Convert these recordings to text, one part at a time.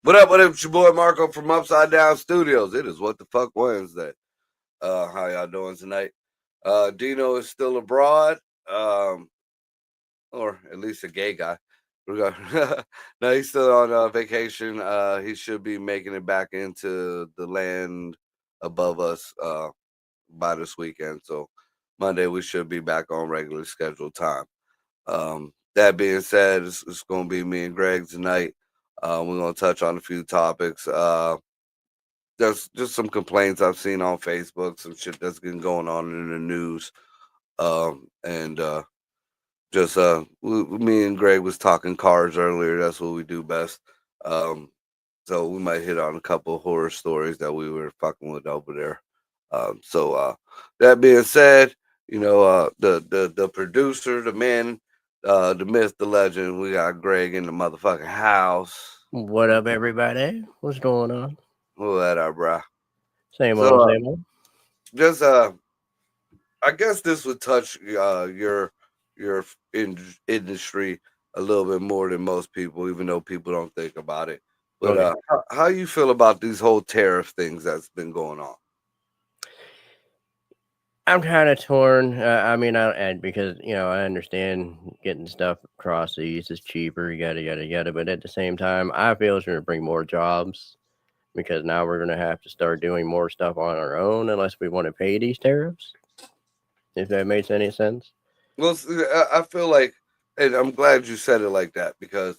What up? What up? It's your boy Marco from Upside Down Studios. It is WTF Wednesday. How y'all doing tonight? Dino is still abroad, or at least a gay guy. No, he's still on vacation. He should be making it back into the land above us by this weekend. So Monday we should be back on regular scheduled time. That being said, it's going to be me and Greg tonight. We're going to touch on a few topics. There's just some complaints I've seen on Facebook, some shit that's been going on in the news. Me and Greg was talking cars earlier. That's what we do best. So we might hit on a couple of horror stories that we were fucking with over there. That being said, the producer, the man, the myth, the legend, we got Greg in the motherfucking house. What up, everybody? What's going on? Who that up, bro? Same old. Just I guess this would touch your industry a little bit more than most people, even though people don't think about it. But okay. How you feel about these whole tariff things that's been going on? I'm kind of torn. Because I understand getting stuff across seas is cheaper, yada. But at the same time, I feel it's going to bring more jobs because now we're going to have to start doing more stuff on our own unless we want to pay these tariffs. If that makes any sense. Well, I feel like, and I'm glad you said it like that because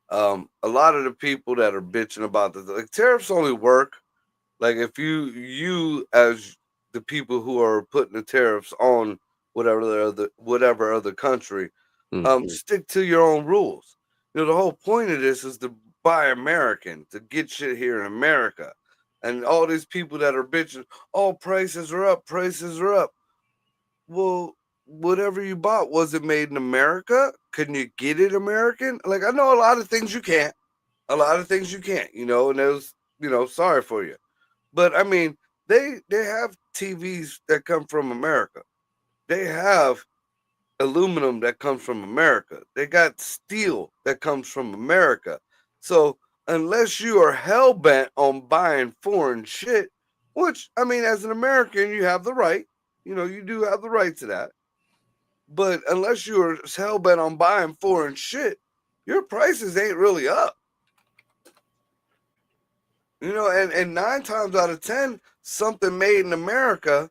a lot of the people that are bitching about this, like tariffs only work like if you as the people who are putting the tariffs on whatever other country, stick to your own rules. The whole point of this is to buy American, to get shit here in America. And all these people that are bitching, oh, prices are up. Well, whatever you bought, was it made in America? Couldn't you get it American? Like, I know a lot of things you can't. And those, sorry for you. But I mean, they have TVs that come from America. They have aluminum that comes from America. They got steel that comes from America. So unless you are hell bent on buying foreign shit, which I mean, as an American, you have the right. You do have the right to that. But unless you are hell bent on buying foreign shit, your prices ain't really up. And 9 times out of 10, something made in America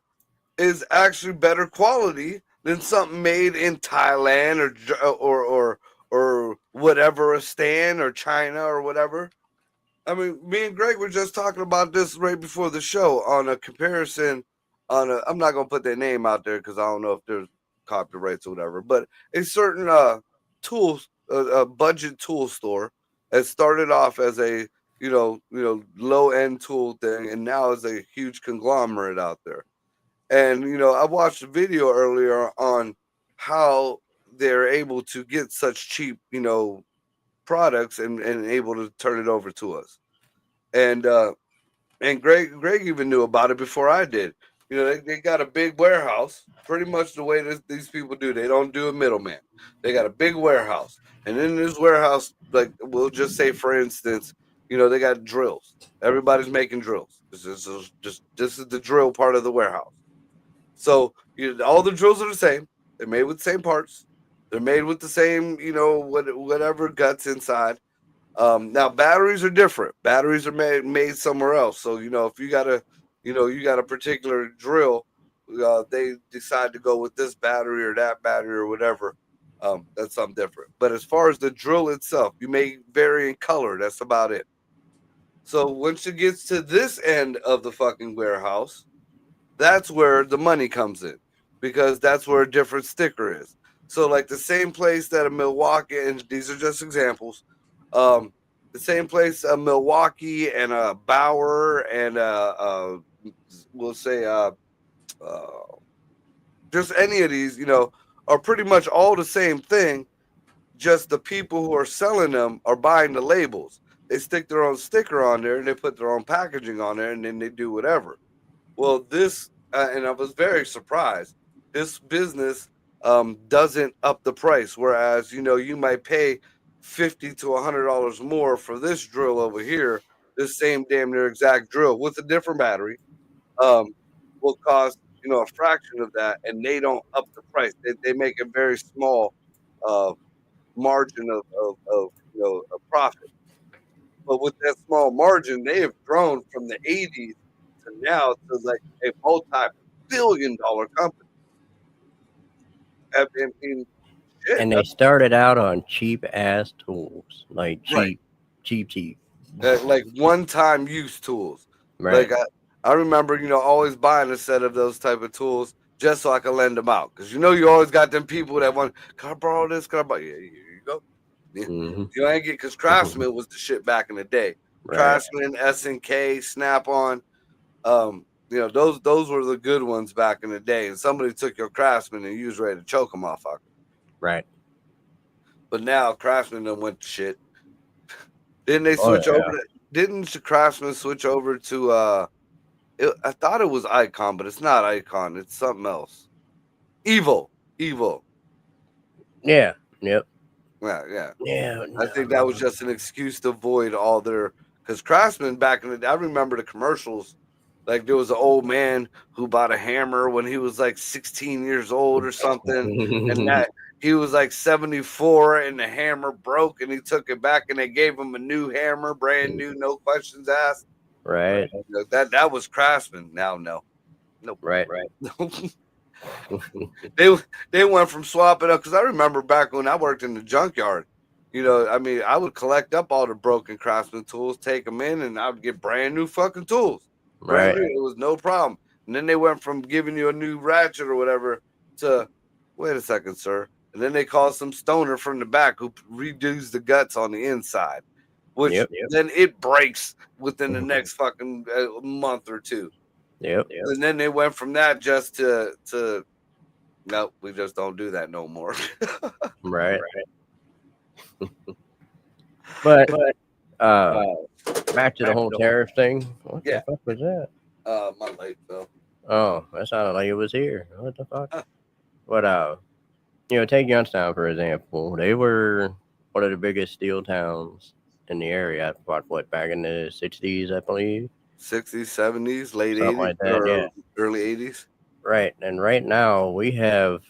is actually better quality than something made in Thailand or whatever, Stan or China or whatever. I mean, me and Greg were just talking about this right before the show on a comparison I'm not going to put their name out there because I don't know if there's copyrights or whatever, but a certain budget tool store that started off as a low end tool thing, and now is a huge conglomerate out there. And I watched a video earlier on how they're able to get such cheap products and able to turn it over to us. And Greg even knew about it before I did. They got a big warehouse, pretty much the way these people do. They don't do a middleman. They got a big warehouse. And in this warehouse, like we'll just say, for instance, they got drills. Everybody's making drills. This is the drill part of the warehouse. So all the drills are the same. They're made with the same parts. They're made with the same, whatever guts inside. Now batteries are different. Batteries are made somewhere else. So if you got a particular drill, they decide to go with this battery or that battery or whatever. That's something different. But as far as the drill itself, you may vary in color. That's about it. So once it gets to this end of the fucking warehouse, that's where the money comes in, because that's where a different sticker is. So like the same place that a Milwaukee, and these are just examples, the the same place, Milwaukee and Bauer and we'll say uh, just any of these, are pretty much all the same thing. Just the people who are selling them are buying the labels. They stick their own sticker on there and they put their own packaging on there and then they do whatever. Well, this, and I was very surprised, this business doesn't up the price. Whereas, you might pay $50 to $100 more for this drill over here, this same damn near exact drill with a different battery, um, will cost, a fraction of that. And they don't up the price. They make a very small uh, margin of a profit. But with that small margin, they have grown from the 80s to now to like a multi-billion-dollar company. I mean, shit, And they started out on cheap ass tools, like right? cheap. Like one-time use tools. Right. Like I remember, always buying a set of those type of tools just so I could lend them out. Because you always got them people that want, can I borrow this? Can I borrow? Yeah, here you go. Yeah. Hmm. You ain't get, because Craftsman was the shit back in the day. Right. Craftsman, SNK, Snap On. Those were the good ones back in the day. And somebody took your Craftsman and you was ready to choke them off. Right. But now Craftsman done went to shit. Didn't they Oh switch over yeah. to? Didn't Craftsman switch over to? I thought it was Icon, but it's not Icon. It's something else. Evil. Yeah. Yep. Yeah. Yeah. I think that was just an excuse to avoid all their. Because Craftsman back in the day, I remember the commercials. Like there was an old man who bought a hammer when he was like 16 years old or something, and that he was like 74, and the hammer broke, and he took it back, and they gave him a new hammer, brand new, no questions asked. Right. That was Craftsman. Now, no, nope. Right. they went from swapping up, because I remember back when I worked in the junkyard. I would collect up all the broken Craftsman tools, take them in, and I would get brand new fucking tools. Brand Right. new. It was no problem. And then they went from giving you a new ratchet or whatever to, wait a second, sir. And then they call some stoner from the back who redoes the guts on the inside, which Yep. then it breaks within the next fucking month or two. Yep. And then they went from that just to no, we just don't do that no more. Right. But uh, back to the whole tariff thing. What Yeah. the fuck was that? My light fell. Oh, that sounded like it was here. What the fuck? Huh. But take Youngstown for example. They were one of the biggest steel towns in the area. What back in the '60s, I believe. 60s, 70s, late Something 80s, like that. or Yeah. early 80s. Right. And right now we have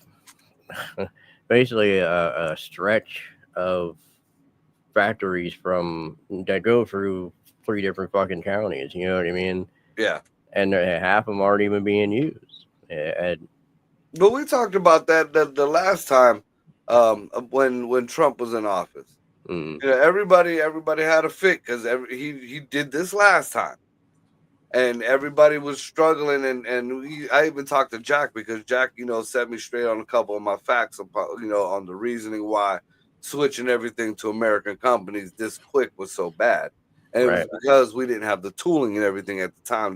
basically a stretch of factories from that go through 3 different fucking counties. You know what I mean? Yeah. And half of them aren't even being used. And But we talked about that the last time when Trump was in office. mm, Everybody had a fit because he did this last time. And everybody was struggling, and I even talked to Jack, because Jack, set me straight on a couple of my facts about, on the reasoning why switching everything to American companies this quick was so bad. And it was right. because we didn't have the tooling and everything at the time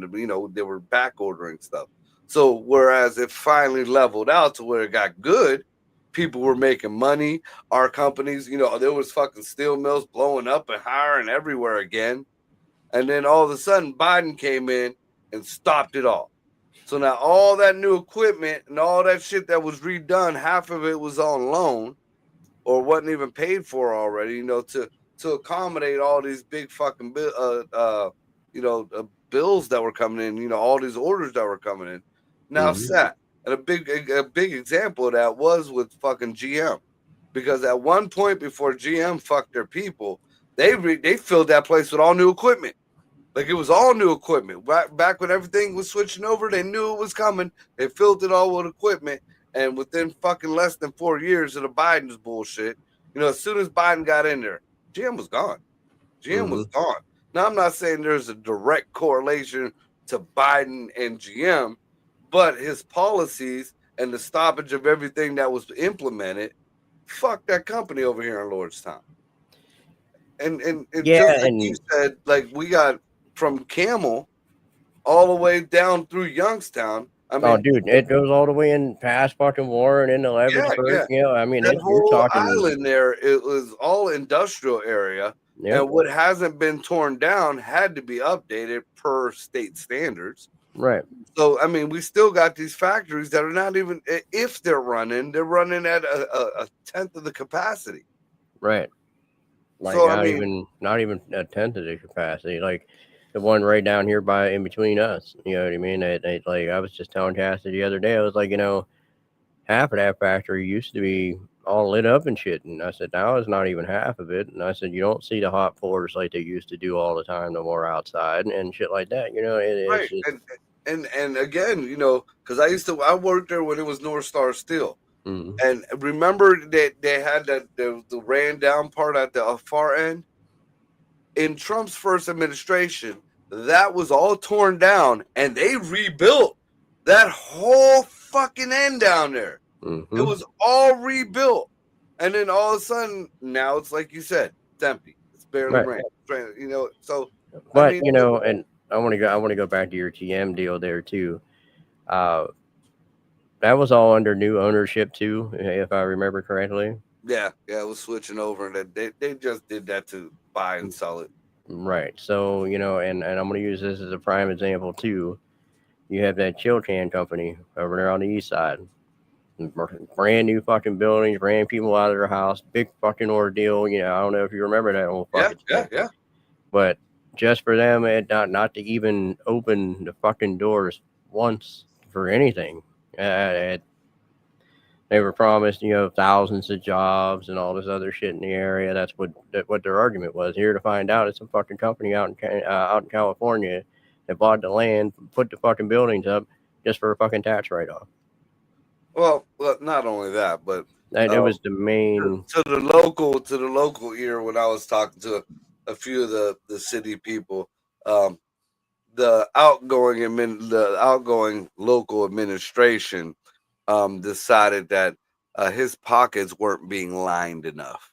they were back ordering stuff. So whereas it finally leveled out to where it got good, people were making money. Our companies, there was fucking steel mills blowing up and hiring everywhere again. And then all of a sudden, Biden came in and stopped it all. So now all that new equipment and all that shit that was redone, half of it was on loan or wasn't even paid for already, to accommodate all these big fucking bills that were coming in, all these orders that were coming in. Now Mm-hmm. set. And a big example of that was with fucking GM. Because at one point before GM fucked their people, they filled that place with all new equipment. Like it was all new equipment. Back when everything was switching over, they knew it was coming. They filled it all with equipment. And within fucking less than 4 years of the Biden's bullshit, as soon as Biden got in there, GM was gone. GM was gone. Now, I'm not saying there's a direct correlation to Biden and GM, but his policies and the stoppage of everything that was implemented, fuck that company over here in Lordstown. And Yeah, just like you and said, like we got from Camel all the way down through Youngstown. I oh, mean, dude, it goes all the way in past fucking Warren into yeah, Leavittsburg. yeah. You know, I mean, That you're whole talking, island there, it was all industrial area, yep, and what hasn't been torn down had to be updated per state standards. right, So I mean, we still got these factories that are not even, if they're running at a tenth of the capacity. right. Like So I mean, not even a tenth of the capacity. Like the one right down here by in between us. You know what I mean? Like I was just telling Cassidy the other day, I was like, half of that factory used to be all lit up and shit. And I said, now it's not even half of it. And I said, you don't see the hot pours like they used to do all the time no more outside and shit like that. It's right, just, and again, because I worked there when it was North Star Steel. mm, And remember that they had the ran down part at the far end in Trump's first administration. That was all torn down, and they rebuilt that whole fucking end down there. It mm-hmm. was all rebuilt, and then all of a sudden, now it's like you said, it's empty. It's barely Right. ran. So I But, mean, and I want to go back to your TM deal there too. Uh, that was all under new ownership too, if I remember correctly. yeah, it was switching over, and they just did that to buy and sell it. Right. So, and I'm going to use this as a prime example too. You have that chill can company over there on the east side. Brand new fucking buildings, ran people out of their house, big fucking ordeal. I don't know if you remember that whole Yeah, fucking yeah, shit. yeah. But just for them, not to even open the fucking doors once for anything. They were promised, thousands of jobs and all this other shit in the area. That's what their argument was. Here to find out, it's a fucking company out in California that bought the land, put the fucking buildings up just for a fucking tax write off. Well, not only that, but That it um, was the main. to the local ear when I was talking to a few of the city people, um, the outgoing local administration decided that his pockets weren't being lined enough.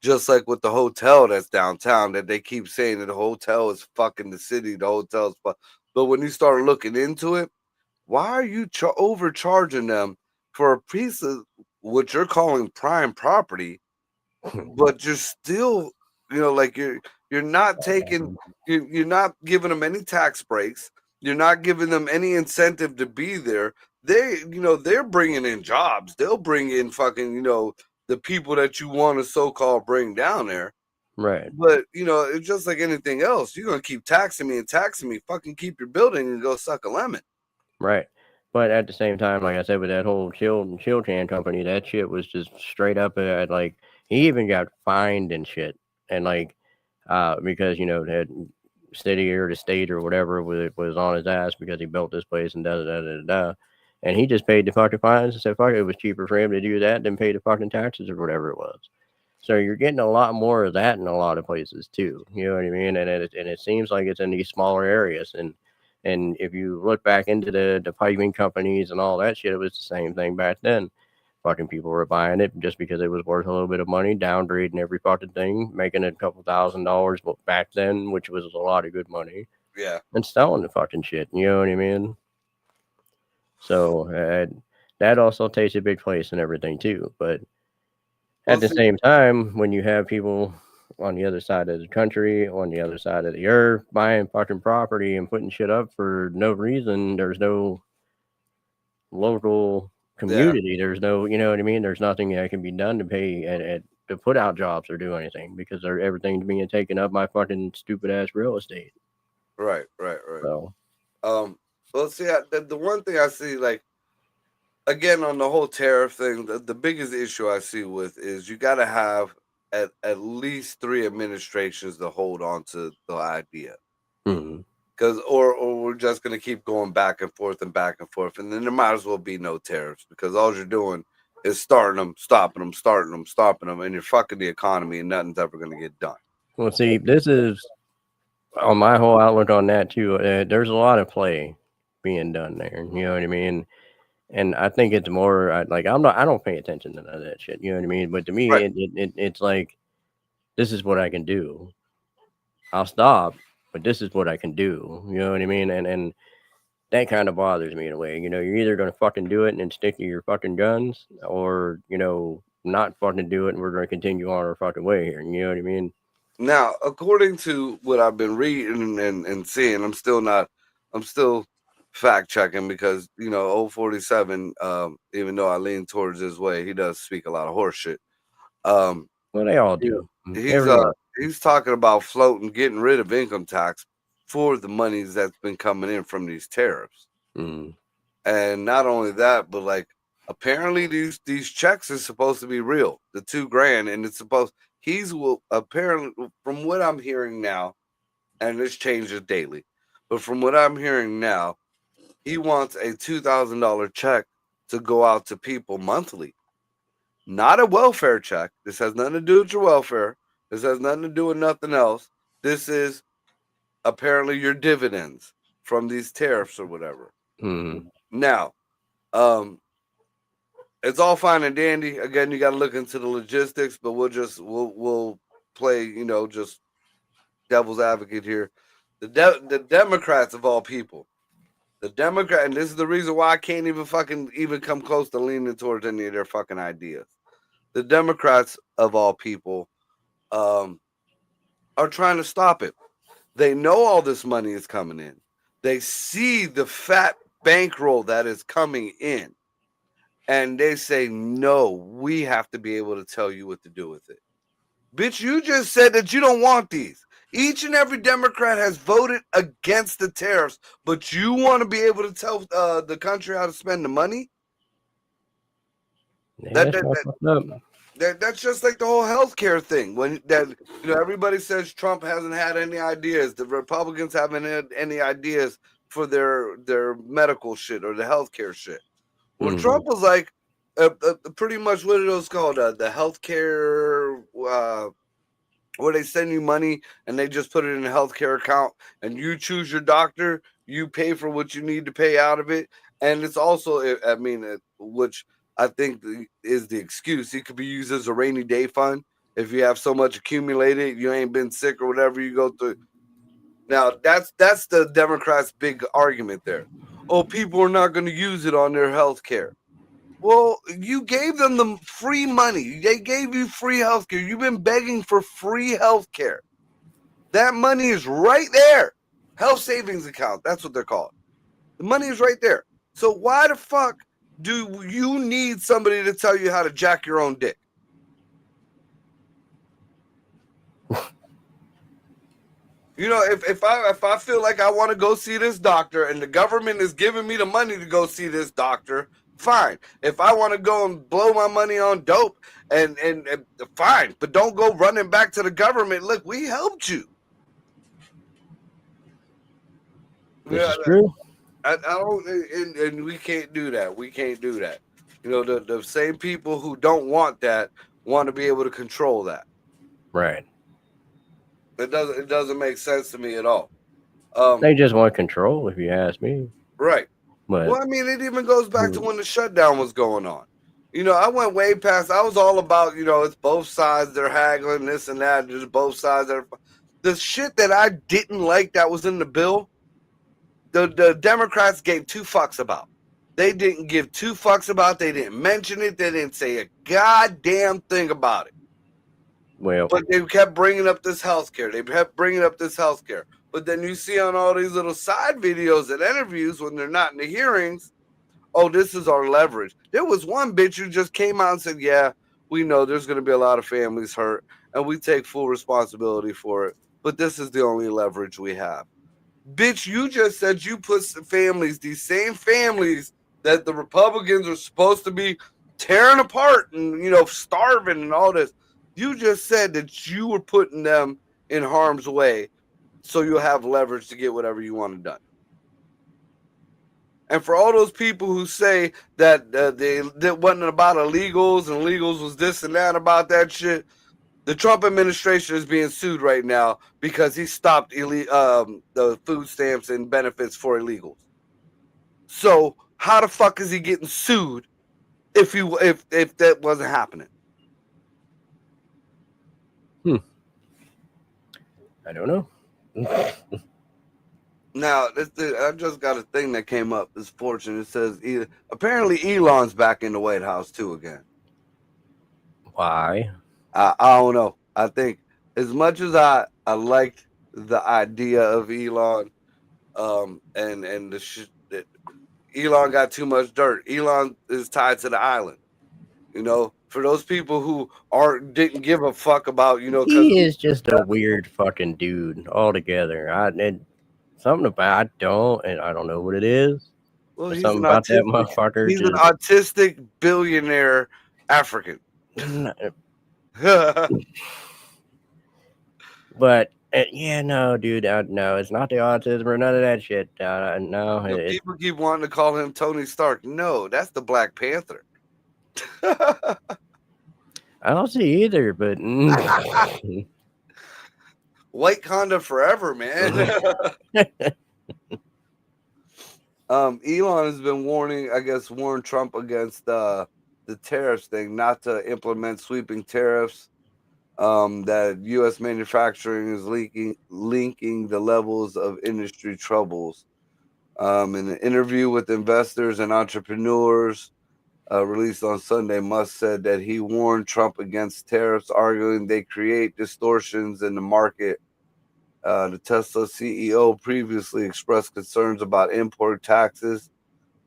Just like with the hotel that's downtown, that they keep saying that the hotel is fucking the city, the hotel's but when you start looking into it, why are you overcharging them for a piece of what you're calling prime property, but you're still, like you're not taking, you're not giving them any tax breaks. You're not giving them any incentive to be there. They're bringing in jobs. They'll bring in fucking, the people that you want to so-called bring down there. Right, But it's just like anything else. You're gonna keep taxing me and taxing me. Fucking keep your building and go suck a lemon. right. But at the same time, like I said, with that whole chill can company, that shit was just straight up at like he even got fined and shit, and like because that city or the state or whatever was on his ass because he built this place and da da da da da. And he just paid the fucking fines and said, fuck it, it was cheaper for him to do that than pay the fucking taxes or whatever it was. So you're getting a lot more of that in a lot of places too. You know what I mean? And it seems like it's in these smaller areas. And if you look back into the piping companies and all that shit, it was the same thing back then. Fucking people were buying it just because it was worth a little bit of money, downgrading every fucking thing, making it a couple $1,000s back then, which was a lot of good money, Yeah. and selling the fucking shit. You know what I mean? So that also takes a big place in everything too. But at Well, the see, same time, when you have people on the other side of the country, on the other side of the earth, buying fucking property and putting shit up for no reason, there's no local yeah. community. There's no, you know what I mean? There's nothing that can be done to pay to put out jobs or do anything because everything's being taken up by fucking stupid ass real estate. Right, right, right. So, Um, well, see, the one thing I see, like, again, on the whole tariff thing, the biggest issue I see with is you got to have at least three administrations to hold on to the idea. mhm. Because, or we're just going to keep going back and forth and back and forth. And then there might as well be no tariffs because all you're doing is starting them, stopping them, starting them, stopping them, and you're fucking the economy and nothing's ever going to get done. Well, see, this is on my whole outlook on that too. There's a lot of play being done there. You know what I mean? And I think it's more like I don't pay attention to none of that shit. You know what I mean? But to me, Right. it's like this is what I can do. I'll stop, but this is what I can do. You know what I mean? And that kind of bothers me in a way. You're either gonna fucking do it and stick to your fucking guns, or not fucking do it, and we're gonna continue on our fucking way here. You know what I mean? Now, according to what I've been reading and seeing, I'm still fact checking because, old 47, even though I lean towards his way, he does speak a lot of horse shit. Um, Well, they all you know, do. he's, uh, Everyone. he's talking about floating, getting rid of income tax for the monies that's been coming in from these tariffs. Mm, And not only that, but like apparently these checks are supposed to be real, the 2 grand, and it's supposed he's will apparently from what I'm hearing now, and this changes daily, but from what I'm hearing now, he wants a $2,000 check to go out to people monthly, not a welfare check. This has nothing to do with your welfare. This has nothing to do with nothing else. This is apparently your dividends from these tariffs or whatever. mm, Now, um, it's all fine and dandy. Again, you got to look into the logistics, but we'll play, just devil's advocate here. The Democrats of all people, and this is the reason why I can't even come close to leaning towards any of their fucking ideas. The Democrats of all people, um, are trying to stop it. They know all this money is coming in. They see the fat bankroll that is coming in. And they say, no, we have to be able to tell you what to do with it. Bitch, you just said that you don't want these. Each and every Democrat has voted against the tariffs, but you want to be able to tell the country how to spend the money? yeah, That, that's that, not that, fucked up. that's just like the whole healthcare thing. When that everybody says Trump hasn't had any ideas, the Republicans haven't had any ideas for their medical shit or the healthcare shit. Well, Mm, Trump was like, pretty much what are those called? The healthcare, where they send you money and they just put it in a healthcare account, and you choose your doctor, you pay for what you need to pay out of it, and it's also, I mean, which I think is the excuse. It could be used as a rainy day fund if you have so much accumulated, you ain't been sick or whatever you go through. Now that's the Democrats' big argument there. Oh, people are not going to use it on their health care. Well, you gave them the free money. They gave you free health care. You've been begging for free health care. That money is right there. Health savings account. That's what they're called. The money is right there. So why the fuck do you need somebody to tell you how to jack your own dick? If I feel like I want to go see this doctor and the government is giving me the money to go see this doctor, fine. If I want to go and blow my money on dope, and fine, but don't go running back to the government. Look, we helped you. this Yeah, is true. I don't, and we can't do that. We can't do that. The same people who don't want that want to be able to control that. Right. It doesn't make sense to me at all. They just want control, if you ask me. Right. But Well, I mean, it even goes back to mm, when the shutdown was going on. I went way past. I was all about, it's both sides. They're haggling this and that. There's both sides. The shit that I didn't like that was in the bill, the Democrats gave two fucks about. They didn't give two fucks about. They didn't mention it. They didn't say a goddamn thing about it. well, But they kept bringing up this healthcare. They kept bringing up this healthcare. But then you see on all these little side videos and interviews when they're not in the hearings, oh, this is our leverage. There was one bitch who just came out and said, yeah, we know there's going to be a lot of families hurt and we take full responsibility for it. But this is the only leverage we have. Bitch, you just said you put families, these same families that the Republicans are supposed to be tearing apart and, starving and all this. You just said that you were putting them in harm's way so you'll have leverage to get whatever you want done. And for all those people who say that that wasn't about illegals and illegals was this and that about that shit, the Trump administration is being sued right now because he stopped the food stamps and benefits for illegals. So how the fuck is he getting sued if that wasn't happening? hmm. I don't know. Now, I just got a thing that came up this fortune. It says apparently Elon's back in the White House too again. Why? I don't know. I think as much as I liked the idea of Elon, and that Elon got too much dirt. Elon is tied to the island. You know, for those people who didn't give a fuck about, because He is just a weird fucking dude altogether. Something about I don't know what it is. well, There's something about that motherfucker. he's an Just autistic billionaire African. but yeah, no, dude, no, it's not the autism or none of that shit. No, People keep wanting to call him Tony Stark. No, that's the Black Panther. I don't see either, but White Conda forever, man. Elon has been warned Trump against the tariffs thing, not to implement sweeping tariffs. That U.S. manufacturing is linking the levels of industry troubles. In an interview with investors and entrepreneurs released on Sunday, Musk said that he warned Trump against tariffs, arguing they create distortions in the market. The Tesla CEO previously expressed concerns about import taxes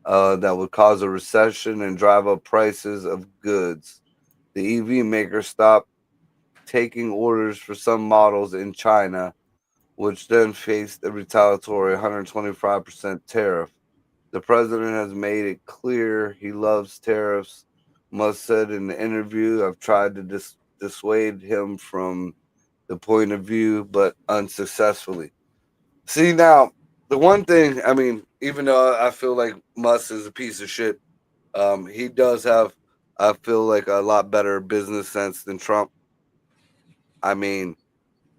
that would cause a recession and drive up prices of goods. The EV maker stopped taking orders for some models in China, which then faced a retaliatory 125% tariff. The president has made it clear he loves tariffs. Musk said in the interview, I've tried to dissuade him from the point of view, but unsuccessfully. See, now, the one thing, I mean, even though I feel like Musk is a piece of shit, he does have, I feel like, a lot better business sense than Trump. I mean,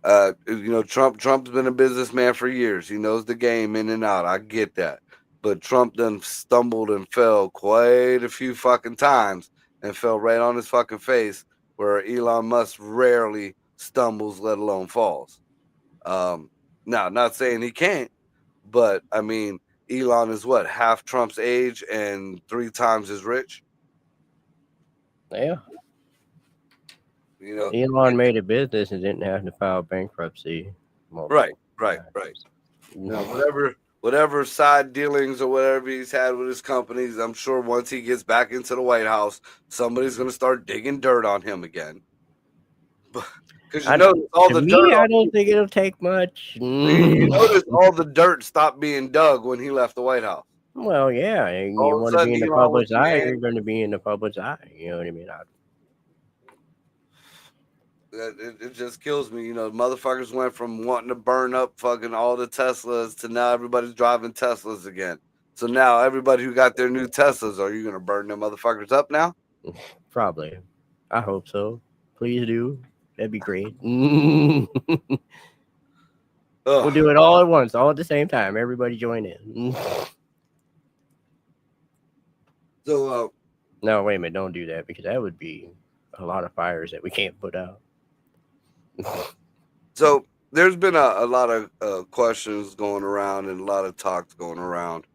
Trump's been a businessman for years. He knows the game in and out. I get that. But Trump done stumbled and fell quite a few fucking times and fell right on his fucking face, where Elon Musk rarely stumbles, let alone falls. Now, not saying he can't, but I mean, Elon is what, half Trump's age and 3 times as rich? yeah. You know, Elon made a business and didn't have to file bankruptcy. right. Times. You know, whatever side dealings or whatever he's had with his companies, I'm sure once he gets back into the White House, somebody's going to start digging dirt on him again. Because I don't think it'll take much. You notice all the dirt stopped being dug when he left the White House. Well, yeah, you want to be in the public's eye, you're going to be in the public's eye. You know what I mean? It just kills me. You know, motherfuckers went from wanting to burn up fucking all the Teslas to now everybody's driving Teslas again. So now everybody who got their new Teslas, are you going to burn them motherfuckers up now? Probably. I hope so. Please do. That'd be great. We'll do it all at once, all at the same time. Everybody join in. So, no, wait a minute. Don't do that, because that would be a lot of fires that we can't put out. So there's been a lot of questions going around and a lot of talks going around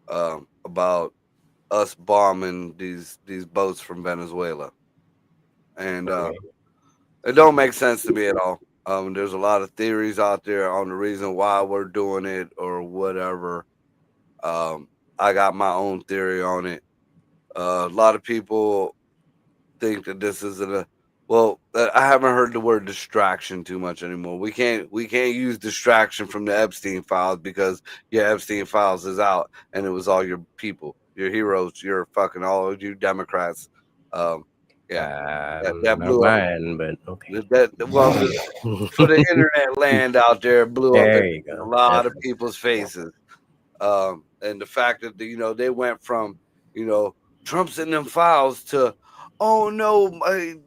about us bombing these boats from Venezuela, and it don't make sense to me at all. There's a lot of theories out there on the reason why we're doing it or whatever. I got my own theory on it. A lot of people think that this is I haven't heard the word distraction too much anymore. We can't use distraction from the Epstein files, because your Epstein files is out and it was all your people, your heroes, your fucking all of you Democrats. That blew mine, but okay. For the internet land out there, blew up in a lot of people's faces. And the fact that they went from Trump's in them files to, oh no,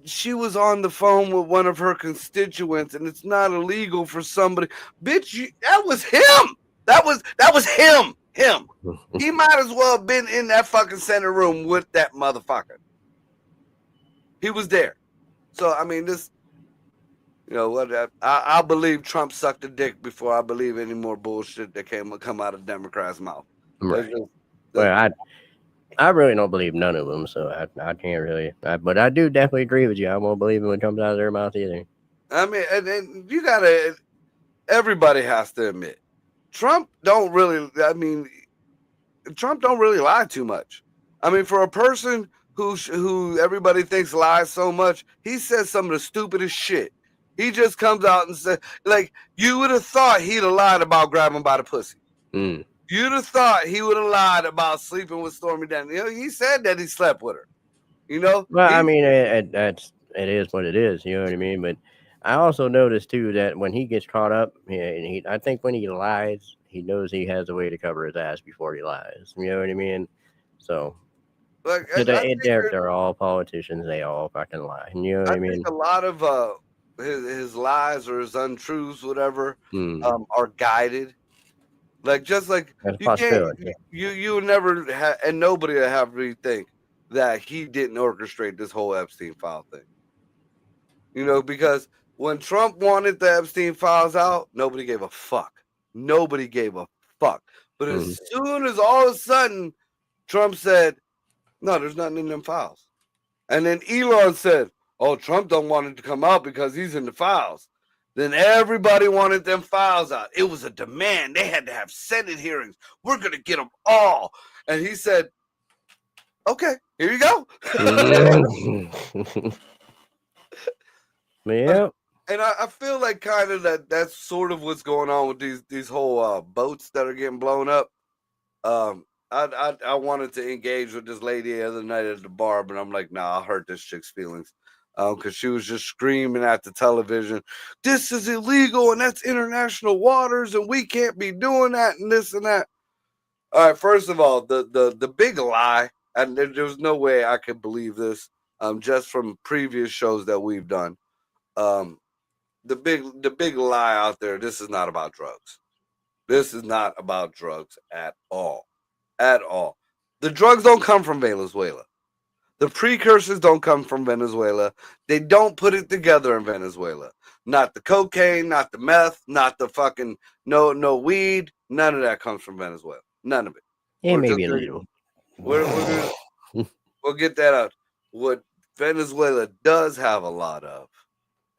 she was on the phone with one of her constituents and it's not illegal for somebody. Bitch, that was him. That was him. He might as well have been in that fucking Senate room with that motherfucker. He was there. So I mean, You know what? I believe Trump sucked a dick before I believe any more bullshit that come out of Democrats' mouth. That's Right. just, Well, that, I really don't believe none of them, so I can't really. But I do definitely agree with you. I won't believe it when it comes out of their mouth either. I mean, and you gotta. Everybody has to admit, Trump don't really. I mean, Trump don't really lie too much. I mean, for a person who everybody thinks lies so much, he says some of the stupidest shit. He just comes out and says, like, you would have thought he'd have lied about grabbing by the pussy. Mm. You'd have thought he would have lied about sleeping with Stormy Daniels. You know, he said that he slept with her. You know, Well, I he mean, it is what it is. You know what I mean? But I also noticed too that when he gets caught up, I think when he lies, he knows he has a way to cover his ass before he lies. You know what I mean? So like I today, think they're all politicians. They all fucking lie. You know what I I think mean? a lot of his lies or his untruths, whatever, Mm. are guided. Like just like That's a you can't possibility. you will never have, and nobody will have me think that he didn't orchestrate this whole Epstein file thing. You know, because when Trump wanted the Epstein files out, nobody gave a fuck. Nobody gave a fuck. But as Mm. soon as all of a sudden Trump said, "No, there's nothing in them files," and then Elon said, "Oh, Trump don't want it to come out because he's in the files." Then everybody wanted them files out. It was a demand. They had to have Senate hearings. We're gonna get them all. And he said, "Okay, here you go." Mm. Yep. And I feel like kind of that's sort of what's going on with these whole boats that are getting blown up. I wanted to engage with this lady the other night at the bar, but I'm like, nah, I hurt this chick's feelings. Because she was just screaming at the television, "This is illegal and that's international waters, and we can't be doing that and this and that." All right, first of all, the big lie, and there was no way I could believe this, just from previous shows that we've done. Um, the big lie out there. This is not about drugs. This is not about drugs at all. At all. The drugs don't come from Venezuela. The precursors don't come from Venezuela. They don't put it together in Venezuela. Not the cocaine, not the meth, not the fucking no weed. None of that comes from Venezuela. None of it. Yeah, We're just maybe a gonna little. we're gonna we'll get that out. What Venezuela does have a lot of,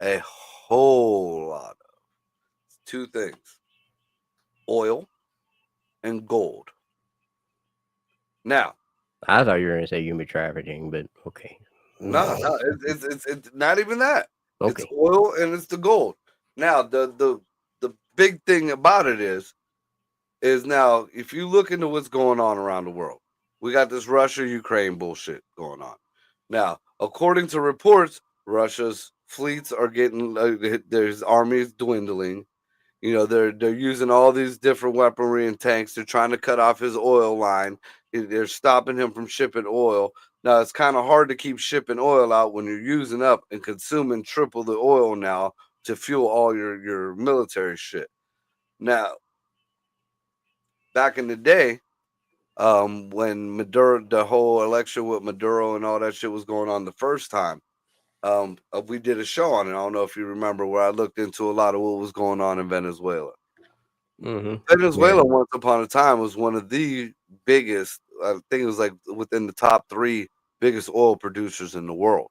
a whole lot of, two things: oil and gold. Now, I thought you were gonna say human trafficking, but okay. no, it's not even that. It's Okay. oil and it's the gold. Now, the big thing about it is now if you look into what's going on around the world, we got this Russia Ukraine bullshit going on. Now, according to reports, Russia's fleets are getting their army is dwindling. You know, they're using all these different weaponry and tanks. They're trying to cut off his oil line. They're stopping him from shipping oil. Now it's kind of hard to keep shipping oil out when you're using up and consuming triple the oil now to fuel all your military shit. Now, back in the day, when Maduro, the whole election with Maduro and all that shit was going on the first time, we did a show on it. I don't know if you remember where I looked into a lot of what was going on in Venezuela. Mm-hmm. Venezuela, Yeah. once upon a time, was one of the biggest. I think it was like within the top three biggest oil producers in the world.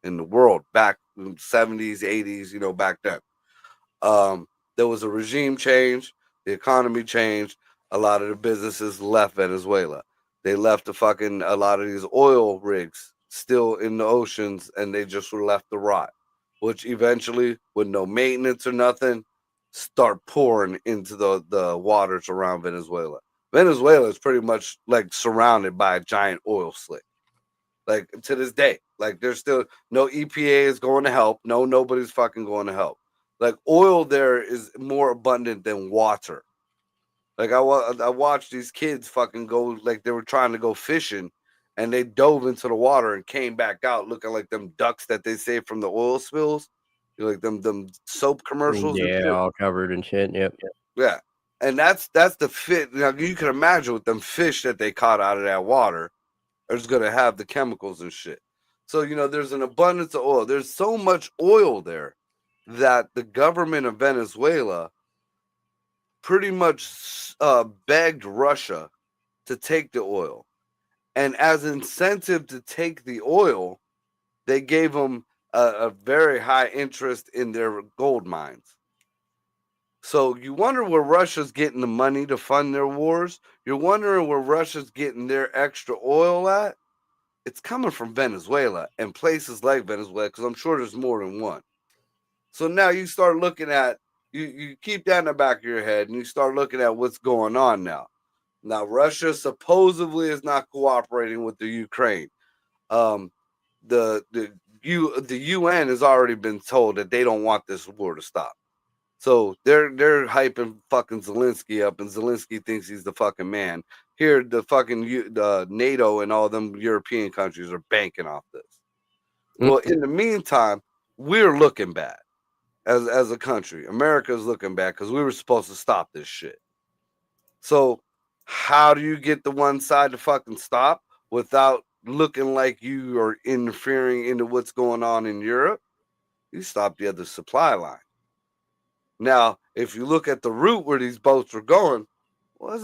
In the world, back in the 70s, 80s, you know, back then. Um, there was a regime change, the economy changed. A lot of the businesses left Venezuela. They left the fucking a lot of these oil rigs still in the oceans, and they just were left to rot. Which eventually, with no maintenance or nothing, start pouring into the waters around Venezuela. Venezuela is pretty much like surrounded by a giant oil slick. Like to this day, like there's still no EPA is going to help. No, nobody's fucking going to help. Like oil there is more abundant than water. Like I watched these kids fucking go like they were trying to go fishing, and they dove into the water and came back out looking like them ducks that they save from the oil spills. You know, like them soap commercials and Yeah, shit. all covered in shit. Yep. Yeah, and that's the fit. Now you can imagine with them fish that they caught out of that water is going to have the chemicals and shit. So, you know, there's an abundance of oil. There's so much oil there that the government of Venezuela pretty much begged Russia to take the oil. And as incentive to take the oil, they gave them a very high interest in their gold mines. So you wonder where Russia's getting the money to fund their wars. You're wondering where Russia's getting their extra oil at. It's coming from Venezuela and places like Venezuela, because I'm sure there's more than one. So now you start looking at, you keep that in the back of your head and you start looking at what's going on now. Now, Russia supposedly is not cooperating with the Ukraine. Um, the UN has already been told that they don't want this war to stop. So they're hyping fucking Zelensky up, and Zelensky thinks he's the fucking man. Here, the fucking NATO and all them European countries are banking off this. Well, in the meantime, we're looking bad as a country. America's looking bad because we were supposed to stop this shit. So how do you get the one side to fucking stop without looking like you are interfering into what's going on in Europe? You stop the other supply line. Now, if you look at the route where these boats were going,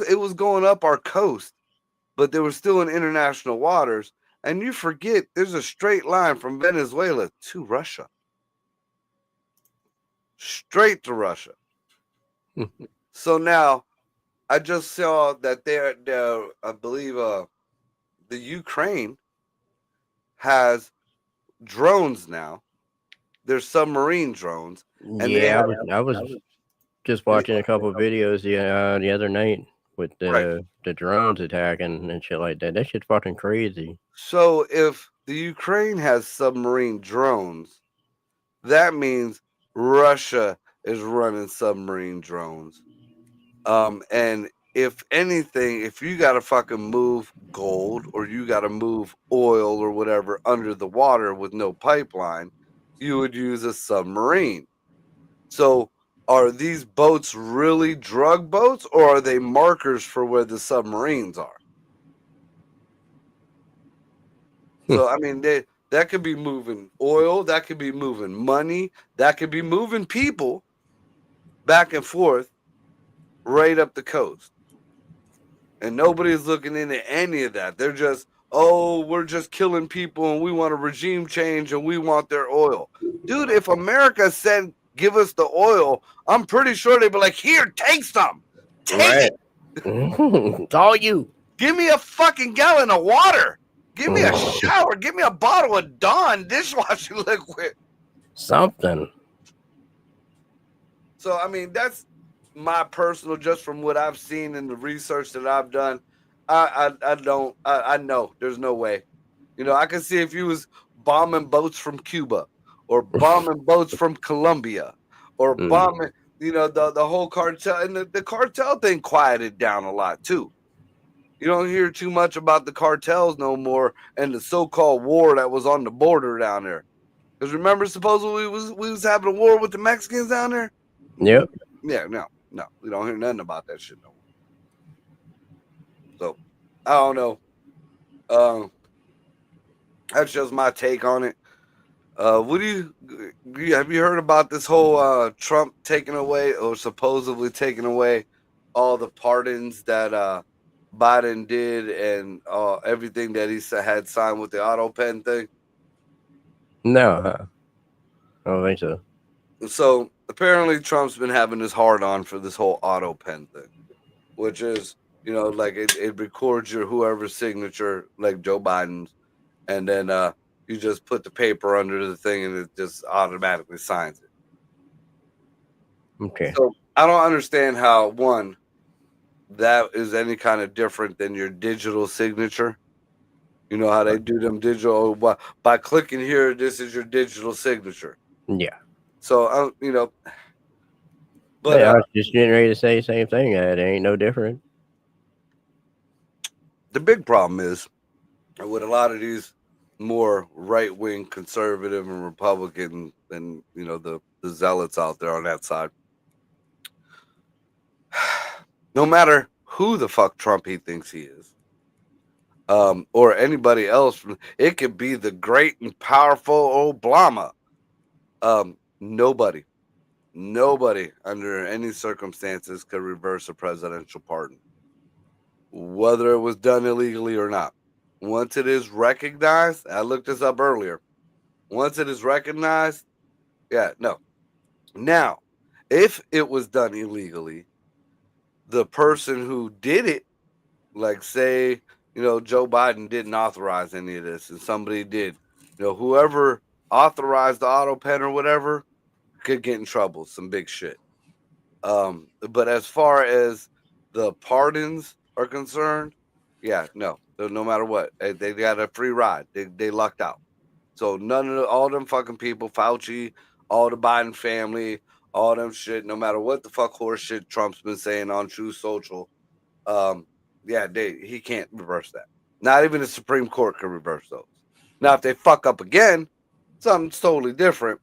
it was going up our coast, but they were still in international waters. And you forget there's a straight line from Venezuela to Russia. Straight to Russia. So now I just saw that I believe the Ukraine has drones now. They're submarine drones. And Yeah, I was just watching a couple of videos the other night with the drones attacking and shit like that. That shit's fucking crazy. So if the Ukraine has submarine drones, that means Russia is running submarine drones. And if anything, if you got to fucking move gold or you got to move oil or whatever under the water with no pipeline, you would use a submarine. So are these boats really drug boats, or are they markers for where the submarines are? So, I mean, that could be moving oil, that could be moving money, that could be moving people back and forth right up the coast. And nobody's looking into any of that. They're just, oh, we're just killing people and we want a regime change and we want their oil. Dude, if America said, give us the oil, I'm pretty sure they'd be like, here, take some. Take it. It's all you. Give me a fucking gallon of water. Give me a shower. Give me a bottle of Dawn dishwashing liquid. Something. So, I mean, that's my personal, just from what I've seen in the research that I've done. I know there's no way. You know, I can see if you was bombing boats from Cuba or bombing boats from Colombia or bombing, you know, the whole cartel, and the cartel thing quieted down a lot too. You don't hear too much about the cartels no more and the so-called war that was on the border down there. Because remember, supposedly we was having a war with the Mexicans down there. Yep. Yeah, no, we don't hear nothing about that shit no more. So I don't know. That's just my take on it. What do you have you heard about this whole Trump taking away or supposedly taking away all the pardons that Biden did and everything that he had signed with the auto pen thing? No, I don't think so. So apparently Trump's been having this hard on for this whole auto pen thing, which is, you know, like it records your whoever's signature, like Joe Biden's, and then you just put the paper under the thing and it just automatically signs it. Okay. So I don't understand how, one, that is any kind of different than your digital signature. You know how they do them digital, by clicking here, this is your digital signature. Yeah. So, you know, but yeah, I was just getting ready to say the same thing. It ain't no different. The big problem is with a lot of these more right-wing conservative and Republican and, you know, the zealots out there on that side, no matter who the fuck Trump he thinks he is, or anybody else, it could be the great and powerful Obama. Nobody Nobody under any circumstances could reverse a presidential pardon, whether it was done illegally or not. Once it is recognized, I looked this up earlier. Once it is recognized, yeah, no. Now, if it was done illegally, the person who did it, like say, Joe Biden didn't authorize any of this and somebody did, whoever authorized the auto pen or whatever could get in trouble, some big shit. But as far as the pardons are concerned, yeah, no matter what, they got a free ride. They lucked out. So none of all them fucking people, Fauci, all the Biden family, all them shit, no matter what the fuck horse shit Trump's been saying on True Social, um, yeah, he can't reverse that. Not even the Supreme Court can reverse those. Now, if they fuck up again, something's totally different.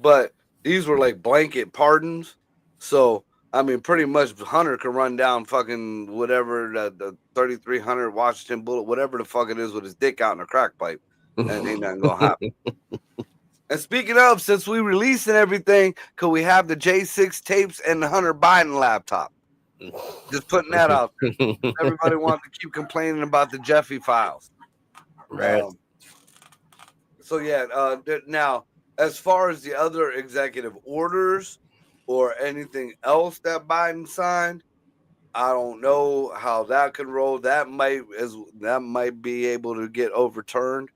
But these were like blanket pardons. So I mean, pretty much Hunter can run down fucking whatever the 3300 Washington bullet, whatever the fuck it is, with his dick out in a crack pipe, and ain't nothing gonna happen. And speaking of, since we releasing everything, could we have the J6 tapes and the Hunter Biden laptop? Just putting that out there. Everybody wants to keep complaining about the Jeffy files. Right. So yeah, now as far as the other executive orders or anything else that Biden signed, I don't know how that can roll. That might be able to get overturned.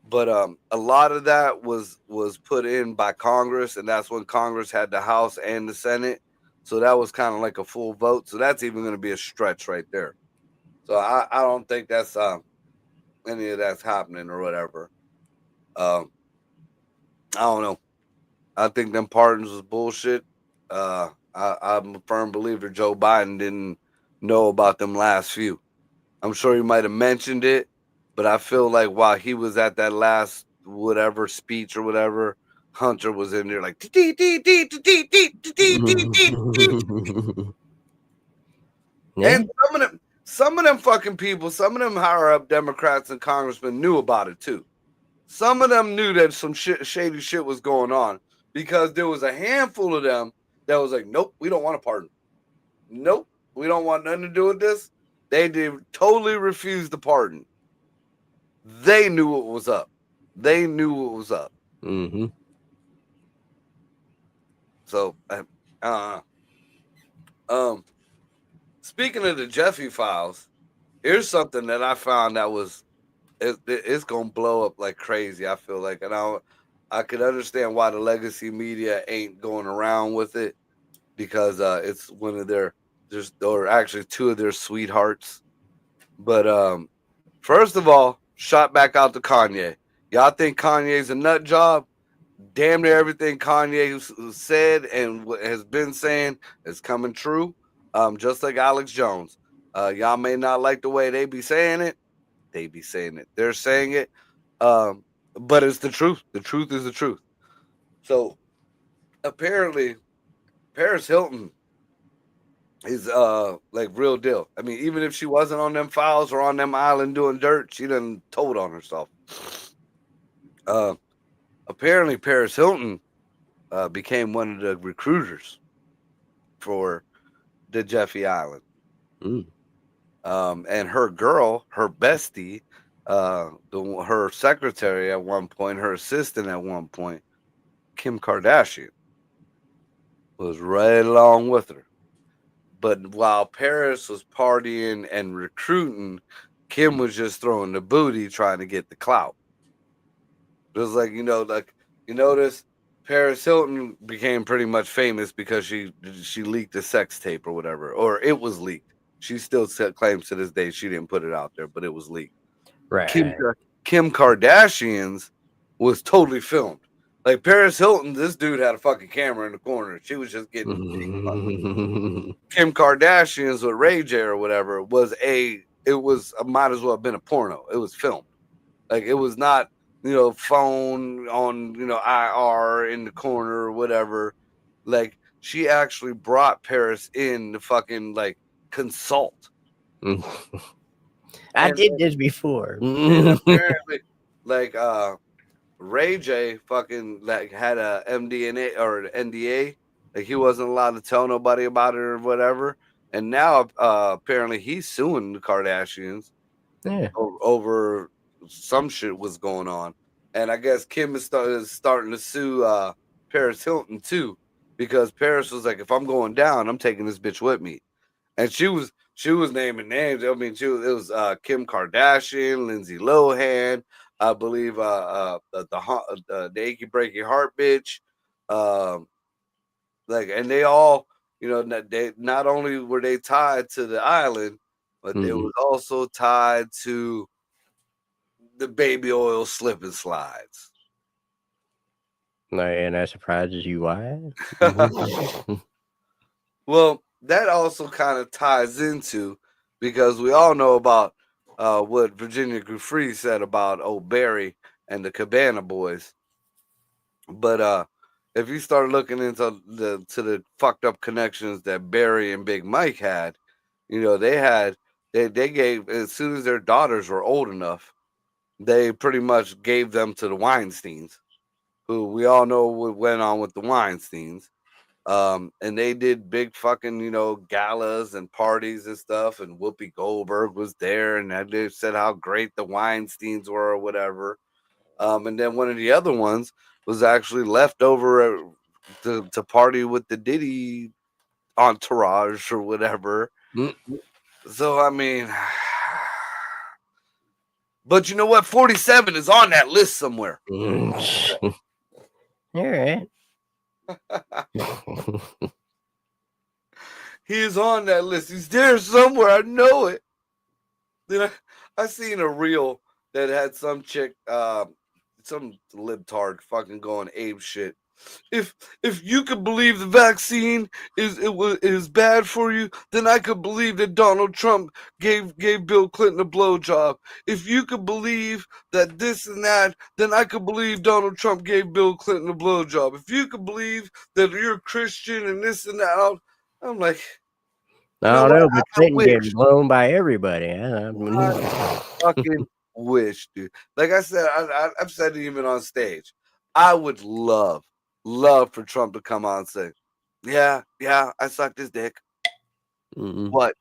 But a lot of that was put in by Congress, and that's when Congress had the House and the Senate. So that was kind of like a full vote. So that's even going to be a stretch right there. So I don't think that's any of that's happening or whatever. I don't know. I think them pardons was bullshit. I'm a firm believer Joe Biden didn't know about them last few. I'm sure he might have mentioned it, but I feel like while he was at that last whatever speech or whatever, Hunter was in there like Yeah. and some of them fucking people, some of them higher up Democrats and congressmen knew about it too. Some of them knew that some shady shit was going on because there was a handful of them that was like, nope, we don't want a pardon. Nope, we don't want nothing to do with this. They did totally refuse the pardon. They knew what was up. They knew what was up. Mm-hmm. So, speaking of the Jeffy files, here's something that I found that was it's gonna blow up like crazy. I feel like, and I could understand why the legacy media ain't going around with it because it's one of their or actually two of their sweethearts. But first of all, shot back out to Kanye. Y'all think Kanye's a nut job? Damn near everything Kanye said and has been saying is coming true. Just like Alex Jones. Y'all may not like the way they be saying it. They be saying it. They're saying it. But it's the truth. The truth is the truth. So apparently, Paris Hilton is like real deal. I mean, even if she wasn't on them files or on them island doing dirt, she done told on herself. Apparently, Paris Hilton became one of the recruiters for the Jeffy Island. Mm. And her girl, her bestie, her secretary at one point, her assistant at one point, Kim Kardashian, was right along with her. But while Paris was partying and recruiting, Kim was just throwing the booty, trying to get the clout. It was like, you notice Paris Hilton became pretty much famous because she leaked a sex tape or whatever, or it was leaked. She still claims to this day she didn't put it out there, but it was leaked. Kim Right. Kim Kardashian's was totally filmed. Like Paris Hilton, this dude had a fucking camera in the corner. She was just getting Kim Kardashian's with Ray J or whatever might as well have been a porno. It was filmed. Like it was not, phone on, IR in the corner or whatever. Like she actually brought Paris in to fucking like consult. I did this before. And apparently, like Ray J fucking like had a MDNA or an NDA, like he wasn't allowed to tell nobody about it or whatever. And now apparently he's suing the Kardashians Yeah. over some shit was going on. And I guess Kim is starting to sue Paris Hilton too, because Paris was like, if I'm going down, I'm taking this bitch with me. And she was naming names. I mean, it was Kim Kardashian, Lindsay Lohan, I believe the achy breaky heart bitch, um, like, and they all, they not only were they tied to the island, but they was also tied to the baby oil slip and slides. Like, and that surprises you why? Well, that also kind of ties into, because we all know about what Virginia Giuffre said about old Barry and the Cabana Boys. But if you start looking into the fucked up connections that Barry and Big Mike had, they gave, as soon as their daughters were old enough, they pretty much gave them to the Weinsteins, who we all know what went on with the Weinsteins. And they did big fucking, galas and parties and stuff. And Whoopi Goldberg was there, and they said how great the Weinsteins were or whatever. And then one of the other ones was actually left over to party with the Diddy entourage or whatever. So, I mean, but you know what? 47 is on that list somewhere. All right. He is on that list. He's there somewhere. I know it. Then I seen a reel that had some chick, some libtard fucking going ape shit. If you could believe the vaccine is bad for you, then I could believe that Donald Trump gave Bill Clinton a blowjob. If you could believe that this and that, then I could believe Donald Trump gave Bill Clinton a blowjob. If you could believe that you're a Christian and this and that, I'm like, I don't know, but Clinton getting blown by everybody. I fucking wish, dude. Like I said, I've said it even on stage. I would love for Trump to come on and say, yeah, I sucked his dick. What?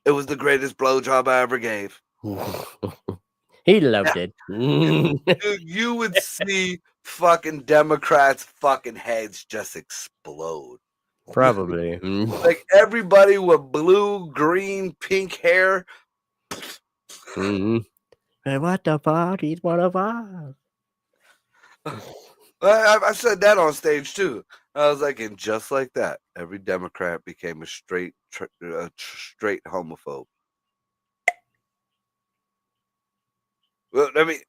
It was the greatest blowjob I ever gave. He loved it. Dude, you would see fucking Democrats' fucking heads just explode. Probably. Like everybody with blue, green, pink hair. What the fuck? He's one of us. I said that on stage too. I was like, and just like that, every Democrat became a straight homophobe. Well, I mean,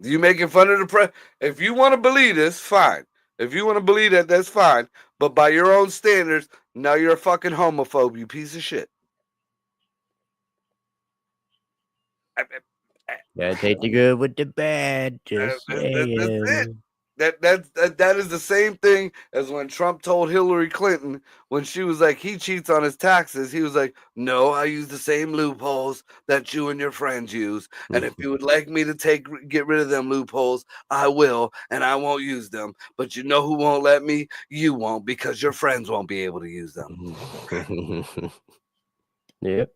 you making fun of the press? If you want to believe this, fine. If you want to believe that, that's fine. But by your own standards, now you're a fucking homophobe, you piece of shit. Gotta take the good with the bad. Just saying. That is the same thing as when Trump told Hillary Clinton when she was like, he cheats on his taxes. He was like, no, I use the same loopholes that you and your friends use. And if you would like me to get rid of them loopholes, I will, and I won't use them. But you know who won't let me? You won't, because your friends won't be able to use them. Yep.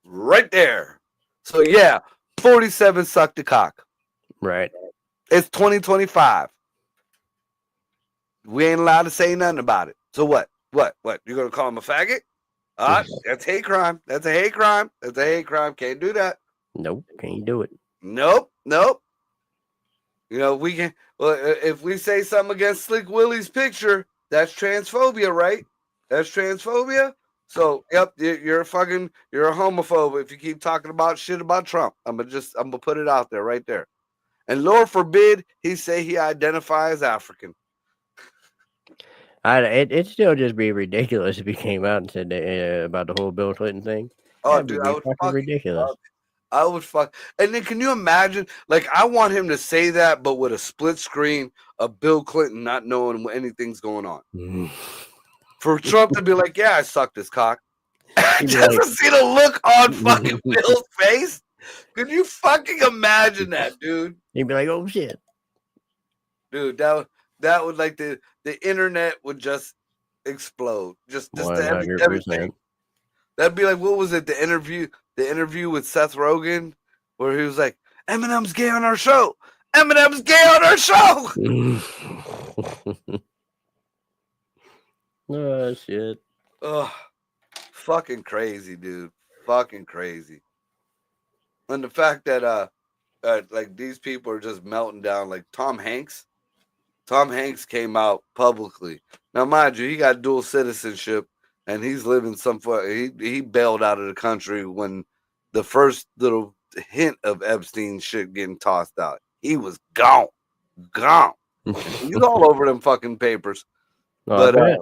Right there. So yeah, 47 sucked the cock. Right. It's 2025. We ain't allowed to say nothing about it. So what? You're gonna call him a faggot? That's hate crime. That's a hate crime. Can't do that. Nope, can't do it. Nope. We can. Well, if we say something against Slick Willie's picture, that's transphobia, right? That's transphobia. So, yep, you're a homophobe if you keep talking about shit about Trump. I'm gonna put it out there, right there. And Lord forbid he say he identifies as African. It'd still just be ridiculous if he came out and said about the whole Bill Clinton thing. Oh, dude, I would fucking ridiculous. I would fuck. And then can you imagine? Like, I want him to say that, but with a split screen of Bill Clinton not knowing when anything's going on. For Trump to be like, yeah, I sucked his cock. Just to see the look on fucking Bill's face. Could you fucking imagine that, dude? He'd be like, "Oh shit, dude, that would like the internet would just explode. Just 100%." everything. That'd be like, what was it? The interview with Seth Rogen, where he was like, Eminem's gay on our show. Eminem's gay on our show. Oh shit. Oh, fucking crazy, dude. Fucking crazy. And the fact that like these people are just melting down, like Tom Hanks. Tom Hanks came out publicly. Now, mind you, he got dual citizenship, and he's living he bailed out of the country when the first little hint of Epstein shit getting tossed out. He was gone. He's all over them fucking papers. Oh, But I bet.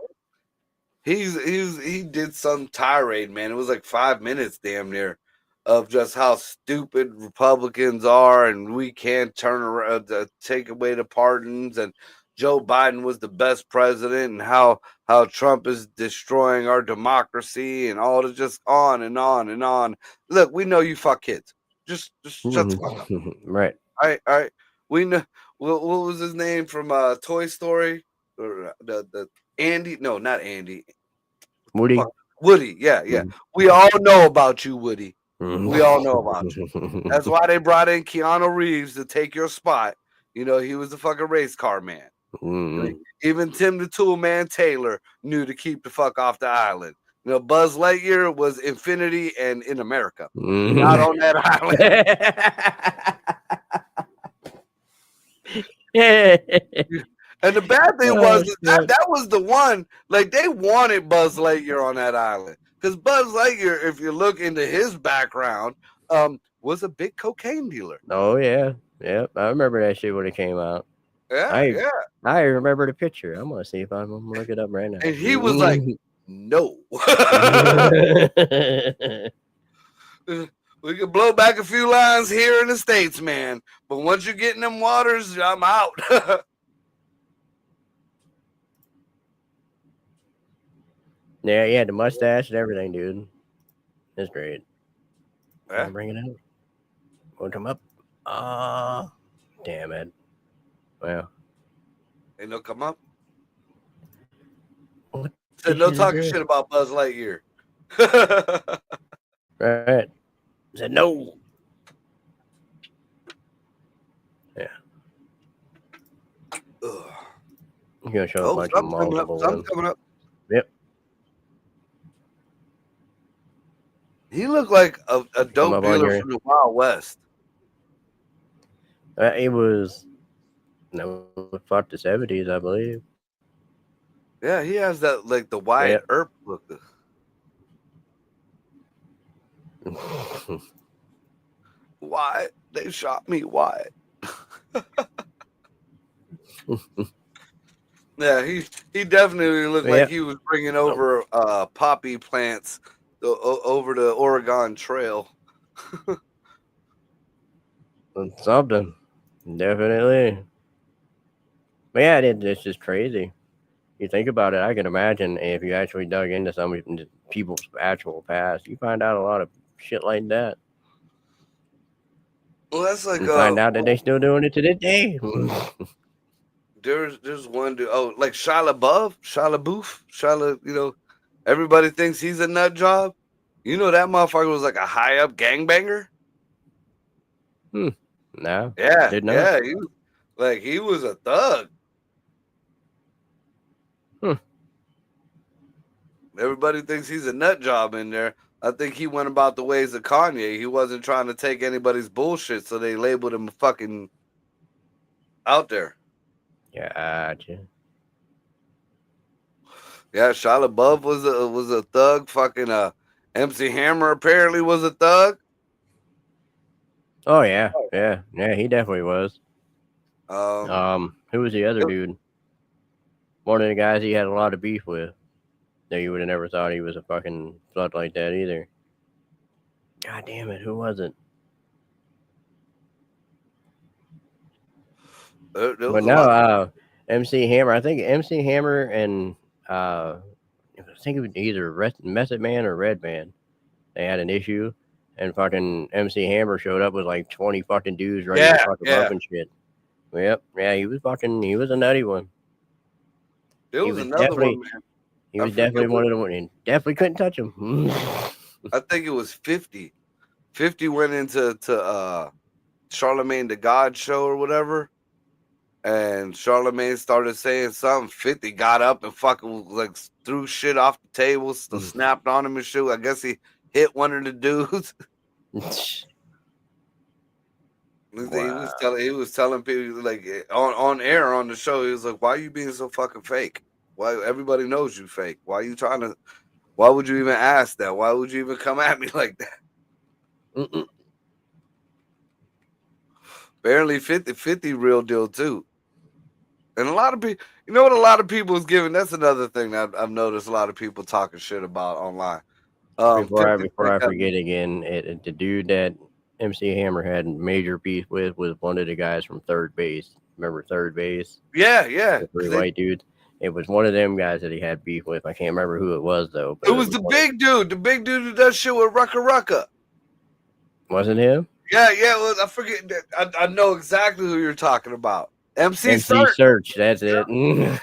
he did some tirade, man. It was like 5 minutes, damn near, of just how stupid Republicans are, and we can't turn around take away the pardons, and Joe Biden was the best president, and how Trump is destroying our democracy, and all the just on and on and on. Look, we know you fuck kids. Just shut the fuck up. Right. All right. We know what was his name from Toy Story, or the Andy? No, not Andy. Woody. Fuck. Woody. Yeah. We all know about you, Woody. We all know about you. That's why they brought in Keanu Reeves to take your spot. You know, he was the fucking race car man. Even Tim the Tool Man Taylor knew to keep the fuck off the island. You know, Buzz Lightyear was Infinity and in America, not on that island. And the bad thing was that was the one, like, they wanted Buzz Lightyear on that island. Because Buzz Lightyear, if you look into his background, was a big cocaine dealer. Oh, yeah. Yep. I remember that shit when it came out. Yeah. I remember the picture. I'm going to see if I'm going to look it up right now. And he was like, no. We could blow back a few lines here in the States, man. But once you get in them waters, I'm out. Yeah, he had the mustache and everything, dude. That's great. Yeah. Bring it out. Won't come up. Damn it. Well. Ain't no come up. What Said no talking shit about Buzz Lightyear. Right. Said no. Yeah. Ugh. You're gonna show a bunch of multiple Something's coming up. Yep. He looked like a dope dealer from the Wild West. It was fuck the 70s, I believe. Yeah, he has that, like, the Wyatt Earp look. Why they shot me? Why? Yeah, he definitely looked like he was bringing over poppy plants over the Oregon Trail. Something, definitely. But yeah, it's just crazy. You think about it, I can imagine if you actually dug into some people's actual past, you find out a lot of shit like that. Well, that's like you find out that they still doing it to this day. There's one dude. Oh, like Shia LaBeouf. You know, everybody thinks he's a nut job. You know that motherfucker was like a high up gangbanger. No. Yeah, did not. Yeah. He was a thug. Everybody thinks he's a nut job in there. I think he went about the ways of Kanye. He wasn't trying to take anybody's bullshit, so they labeled him fucking out there. Gotcha. Yeah, Shia LaBeouf was a thug. Fucking MC Hammer apparently was a thug. Oh yeah, he definitely was. Who was the other dude? One of the guys he had a lot of beef with. That you would have never thought he was a fucking slut like that either. God damn it, who was it? But no, MC Hammer. I think MC Hammer and I think it was either Method Man or Red Man. They had an issue, and fucking MC Hammer showed up with like 20 fucking dudes ready to Yeah, fuck him yeah. up and shit. Yep, yeah, he was a nutty one. There He was was another one, definitely man. he I was forget definitely what. one of the ones, and definitely couldn't touch him. I think it was 50. 50 went into Charlemagne the God show or whatever. And Charlemagne started saying something. 50 got up and fucking like threw shit off the table, snapped on him and shit. I guess he hit one of the dudes. Wow. He was telling people like on air on the show. He was like, "Why are you being so fucking fake? Why everybody knows you fake? Why are you trying to? Why would you even ask that? Why would you even come at me like that?" Mm-mm. Apparently 50 real deal too. And a lot of people, you know what a lot of people is giving? That's another thing that I've noticed a lot of people talking shit about online. 50 Before Cent I got, forget again, the dude that MC Hammer had major beef with was one of the guys from Third Base. Remember Third Base? yeah. The three white dudes. It was one of them guys that he had beef with. I can't remember who it was though, It but it was was one of, the big dude who does shit with Rucka Rucka. wasn't him? Yeah, well, I forget. I know exactly who you're talking about. MC MC Search. Search, that's it. Give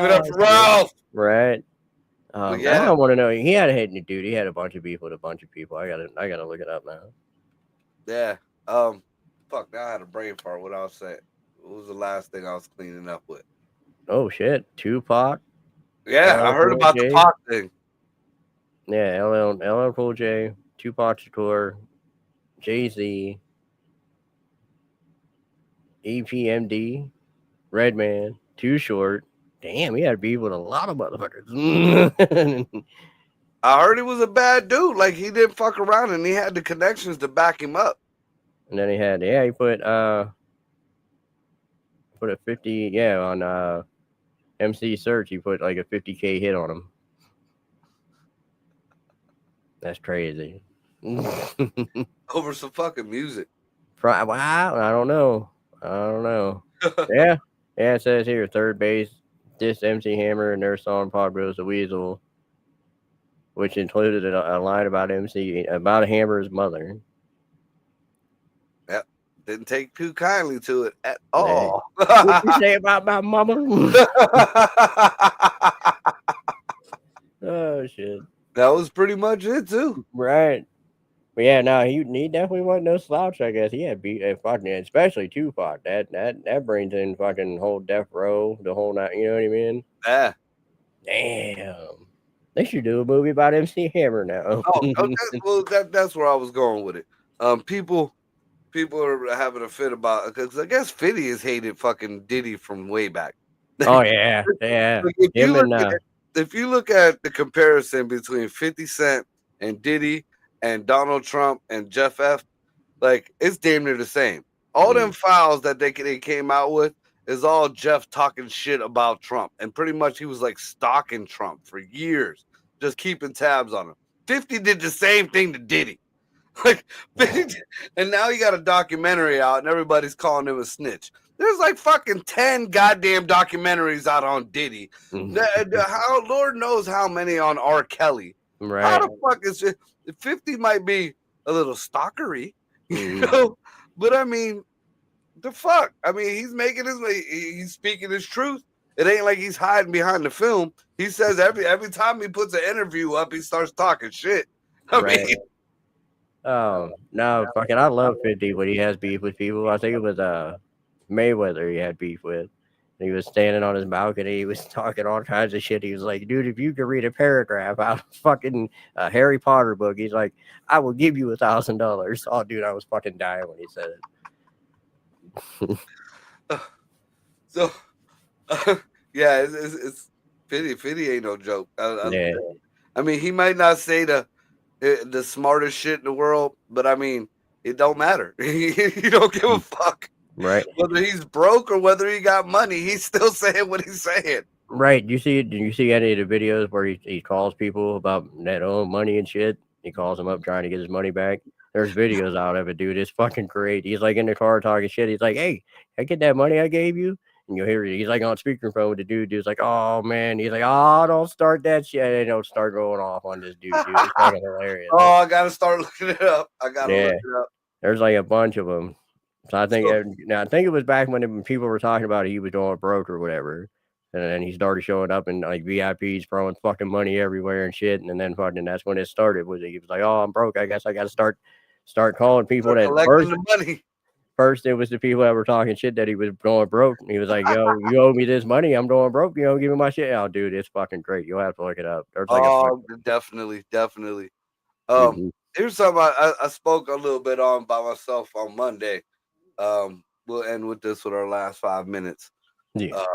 it up Oh, for shit. Ralph. Right. But Now yeah, I want to know. He had a hidden dude. He had a bunch of beef with a bunch of people. I gotta look it up now. yeah. Fuck. Now I had a brain fart. What I was saying. What was the last thing I was cleaning up with? Oh shit, Tupac, Yeah, I LL heard Cool about the J. Pac thing. Yeah, LL Cool J, Tupac Shakur, Jay-Z, EPMD, Redman, Too Short. Damn, he had beef with a lot of motherfuckers. I heard he was a bad dude. Like he didn't fuck around, and he had the connections to back him up. And then he put a 50 on MC Search. He put like a 50K hit on him. That's crazy. Over some fucking music. Wow, I don't know. Yeah, it says here Third Base dissed MC Hammer and their song "Pod Rose the Weasel," which included a line about Hammer's mother. Yep. Didn't take too kindly to it at Hey, all. what you say about my mama? Oh shit! That was pretty much it too. Right. But yeah, no, he definitely wasn't no slouch. I guess he had beat fucking, especially Tupac. That brings in fucking whole Death Row, the whole night. You know what I mean? Yeah. Damn. They should do a movie about MC Hammer now. That's where I was going with it. People are having a fit about because I guess 50 has hated fucking Diddy from way back. Oh yeah, yeah. Like, Him and if you look at the comparison between 50 Cent and Diddy and Donald Trump and Jeff F, like it's damn near the same. All them files that they came out with is all Jeff talking shit about Trump, and pretty much he was like stalking Trump for years, just keeping tabs on him. 50 did the same thing to Diddy. Like, and now he got a documentary out, and everybody's calling him a snitch. There's like fucking 10 goddamn documentaries out on Diddy. How Lord knows how many on R. Kelly. right. How the fuck is it? 50 might be a little stalkery, you know, but I mean, the fuck. I mean, he's speaking his truth. It ain't like he's hiding behind the film. He says every time he puts an interview up, he starts talking shit. I mean, Oh no, fucking! I love 50 when he has beef with people. I think it was Mayweather he had beef with. He was standing on his balcony. He was talking all kinds of shit. He was like, "Dude, if you could read a paragraph out of fucking Harry Potter book," he's like, "I will give you $1,000." Oh, dude, I was fucking dying when he said it. So, yeah, it's 50 ain't no joke. I mean, he might not say the smartest shit in the world, but I mean, it don't matter. He don't give a fuck. Right. Whether he's broke or whether he got money, he's still saying what he's saying. Right. Did you see any of the videos where he calls people about that money and shit? He calls them up trying to get his money back. There's videos out of it, dude. It's fucking great. He's like in the car talking shit. He's like, "Hey, I get that money I gave you." And you hear he's like on speakerphone with the dude's like, oh man, he's like, oh, don't start that shit. And they don't start going off on this dude. It's fucking hilarious. Oh, I gotta start looking it up. I gotta Yeah, look it up. there's like a bunch of them. So I think So now I think it was back when people were talking about he was going broke or whatever, and then he started showing up in like VIPs throwing fucking money everywhere and shit, and then fucking that's when it started. Was he was like, oh, I'm broke. I guess I got to start calling people start that collecting the money. first it was the people that were talking shit that he was going broke. He was like, yo, you owe me this money. I'm going broke. You know, give me my shit. Oh, dude, it's fucking great. You'll have to look it up. There's like a Oh, definitely, definitely. mhm. Here's something I spoke a little bit on by myself on Monday. We'll end with this with our last 5 minutes. Yeah.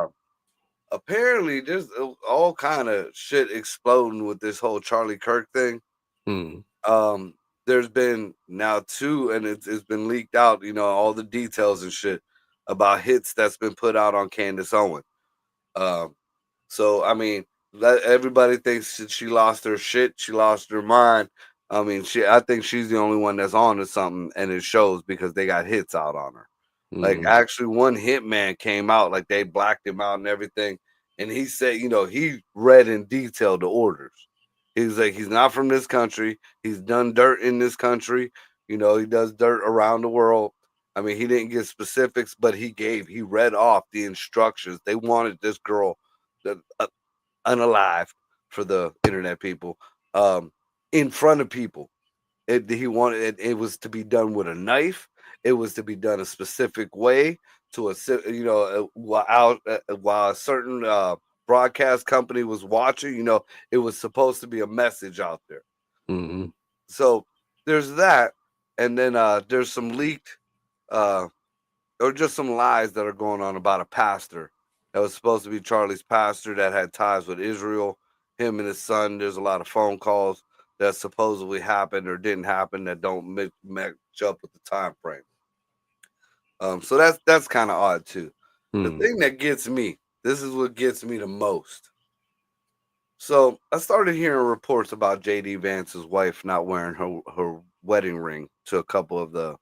Apparently, there's all kind of shit exploding with this whole Charlie Kirk thing. Mhm. There's been now 2, and it's been leaked out. You know, all the details and shit about hits that's been put out on Candace Owens. Um, So I mean, everybody thinks that she lost her shit. She lost her mind. I mean, I think she's the only one that's on to something, and it shows because they got hits out on her. Like Mhm. actually, one hitman came out, like they blacked him out and everything, and he said, you know, he read in detail the orders. He's like, he's not from this country. He's done dirt in this country. You know, he does dirt around the world. I mean, he didn't give specifics, but he read off the instructions. They wanted this girl that unalived for the internet people, in front of people. He wanted it was to be done with a knife. It was to be done a specific way to while a certain broadcast company was watching. You know, it was supposed to be a message out there. Mhm. So there's that, and then there's some leaked uh, or just some lies that are going on about a pastor that was supposed to be Charlie's pastor that had ties with Israel. Him and his son. There's a lot of phone calls that supposedly happened or didn't happen that don't match up with the time frame. So that's kind of odd too. The Mhm. thing that gets me, this is what gets me the most. So I started hearing reports about JD Vance's wife not wearing her wedding ring to a couple of the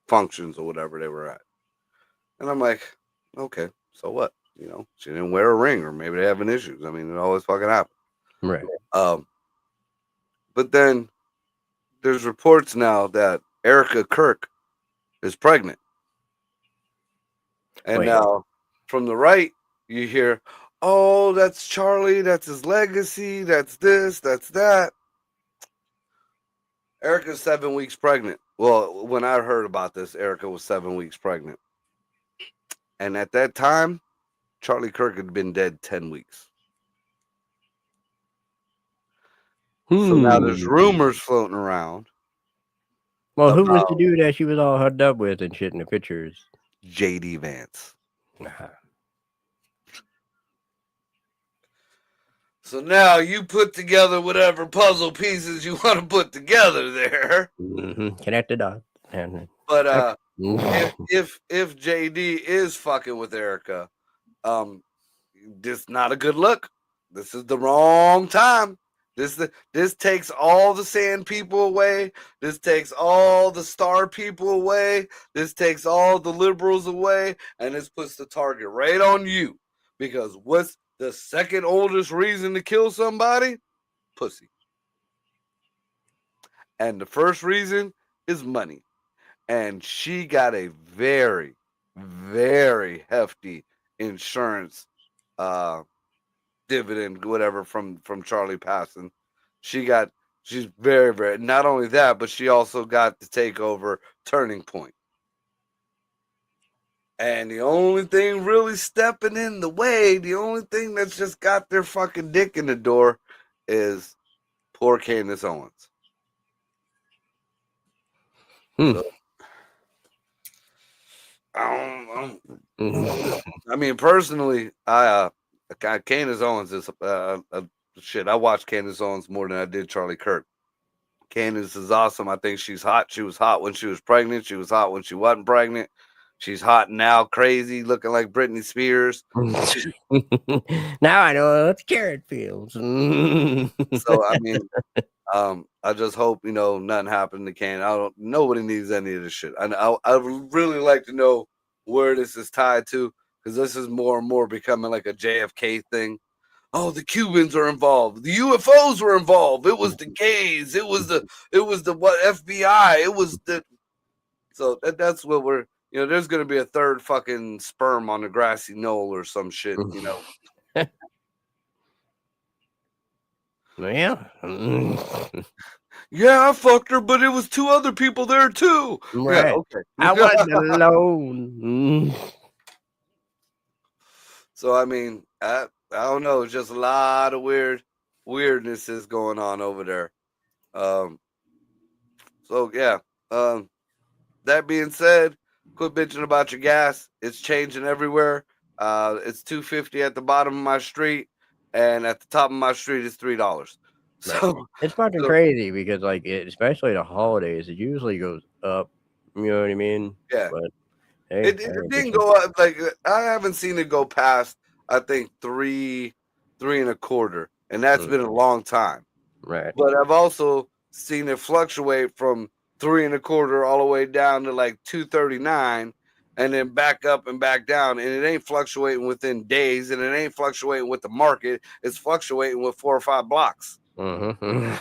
functions or whatever they were at. And I'm like, okay, so what? You know, she didn't wear a ring, or maybe they having issues. I mean, it always fucking happens. Right. Um, but then there's reports now that Erica Kirk is pregnant, and Wait. now from the right you hear, "Oh, that's Charlie. That's his legacy. That's this. That's that." Erica's 7 weeks pregnant. Well, when I heard about this, Erica was 7 weeks pregnant, and at that time, Charlie Kirk had been dead 10 weeks. So now there's Hmm. rumors floating around Well, who was the about dude that she was all hugged up with and shit in the pictures? JD Vance. Uh-huh. So now you put together whatever puzzle pieces you want to put together there. Mhm. Connect the dots. And But Mhm. if JD is fucking with Erica, um, this not a good look. This is the wrong time. This takes all the sand people away. This takes all the star people away. This takes all the liberals away, and this puts the target right on you. Because what's the second oldest reason to kill somebody? Pussy. And the first reason is money. And she got a very, very hefty insurance uh dividend, whatever, from Charlie passing. She's very, very, not only that, but she also got to take over Turning Point. And the only thing really stepping in the way, the only thing that's just got their fucking dick in the door is poor Candace Owens. Hmm. So I Mhm. I mean, personally, Candace Owens is shit. I watched Candace Owens more than I did Charlie Kirk. Candace is awesome. I think she's hot. She was hot when she was pregnant. She was hot when she wasn't pregnant. She's hot now, crazy, looking like Britney Spears. Now I know what carrot feels. Mhm. So I mean, I just hope nothing happened to Candace. I don't. Nobody needs any of this shit. I would really like to know where this is tied to, because this is more and more becoming like a JFK thing. Oh, the Cubans are involved. The UFOs were involved. It was the gays. It was the what FBI. It was the so that's what we're there's gonna be a third fucking sperm on the grassy knoll or some shit. Yeah. Yeah, I fucked her, but it was 2 other people there too. Yeah, Right. okay. I wasn't alone. So I mean, I don't know. It's just a lot of weirdnesses going on over there. So yeah. That being said, quit bitching about your gas. It's changing everywhere. It's $2.50 at the bottom of my street, and at the top of my street it's $3. So It's fucking crazy because, like, especially the holidays, it usually goes up. You know what I mean? yeah, But hey, it didn't go up. Like I haven't seen it go past. I think three and a quarter, and that's been a long time. Right. But I've also seen it fluctuate from 3 and a quarter all the way down to like 239, and then back up and back down. And it ain't fluctuating within days, and it ain't fluctuating with the market. It's fluctuating with 4 or 5 blocks. Right.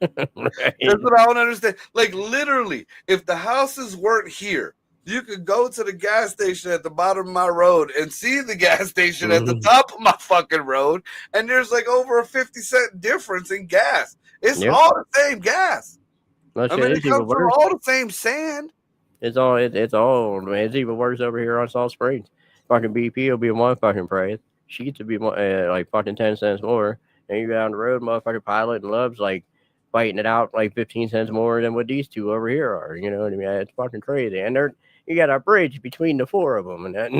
That's what I don't understand. Like literally, if the houses weren't here, you could go to the gas station at the bottom of my road and see the gas station at the top of my fucking road, and there's like over a 50-cent difference in gas. It's all the same gas. Well, I mean, it comes from all the same sand. It's even worse over here on Salt Springs. Fucking BP will be one fucking price. Sheets will be like fucking 10 cents more. And you go down the road, motherfucking Pilot and Love's like fighting it out like 15 cents more than what these two over here are. You know what I mean? It's fucking crazy. And you got a bridge between the 4 of them. And that.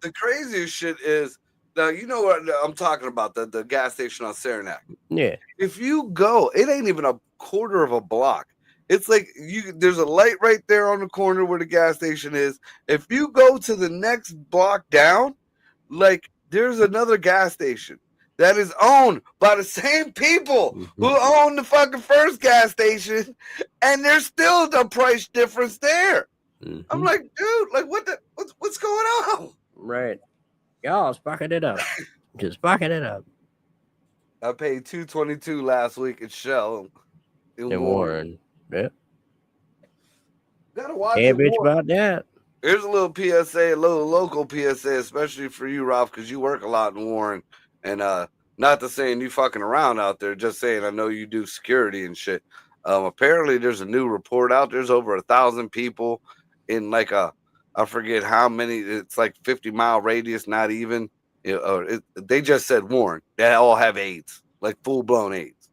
The craziest shit is, now you know what I'm talking about, the gas station on Saranac. Yeah. If you go, it ain't even a quarter of a block. It's like there's a light right there on the corner where the gas station is. If you go to the next block down, like there's another gas station that is owned by the same people who own the fucking first gas station, and there's still the price difference there. I'm like, dude, like what's going on? Right. Y'all fucking it up. Just fucking it up. I paid $2.22 last week at Shell in Warren. Yeah. Gotta watch Can't bitch about that. Here's a little PSA, a little local PSA, especially for you, Ralph, because you work a lot in Warren. And not to saying you fucking around out there, just saying I know you do security and shit. Apparently there's a new report out. There's over 1,000 people in like I forget how many. It's like 50-mile radius, not even. They just said Warren. They all have AIDS, like full blown AIDS.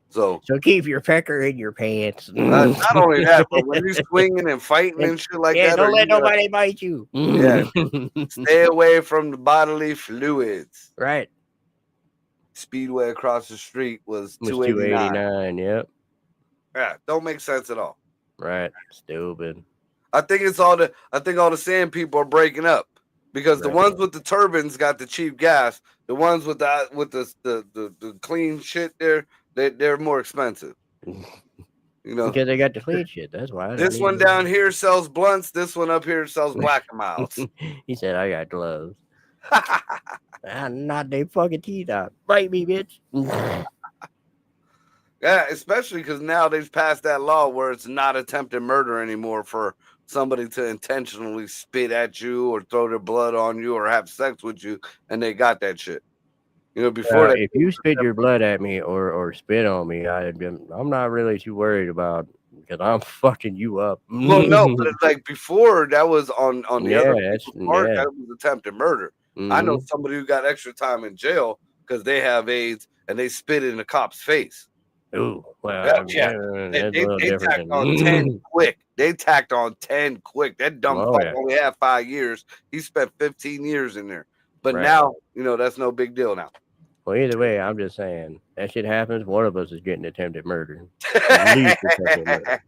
So keep your pecker in your pants. Not only that, but when you're swinging and fighting and shit like that, don't let nobody bite you. Yeah, stay away from the bodily fluids. Right. Speedway across the street was 289. Yep. Yeah, don't make sense at all. Right. Stupid. I think all the sand people are breaking up because the ones with the turbines got the cheap gas. The ones with the clean shit they're more expensive. Because they got the clean shit. That's why. This one down here sells blunts. This one up here sells Black and Milds. He said, "I got gloves." Not they fucking teeth out. Bite me, bitch. Yeah, especially because now they've passed that law where it's not attempted murder anymore for somebody to intentionally spit at you or throw their blood on you or have sex with you, and they got that shit. Before that, if you spit your blood at me or spit on me, I'm not really too worried about because I'm fucking you up. Well, no, but it's like before that was on the other part, that was attempted murder. I know somebody who got extra time in jail because they have AIDS and they spit in the cop's face. Ooh, well, they tacked on 10 quick. They tacked on 10 quick. That dumb fuck only had 5 years. He spent 15 years in there. But now, that's no big deal now. Well, either way, I'm just saying that shit happens. One of us is getting attempted murder. At least attempted murder.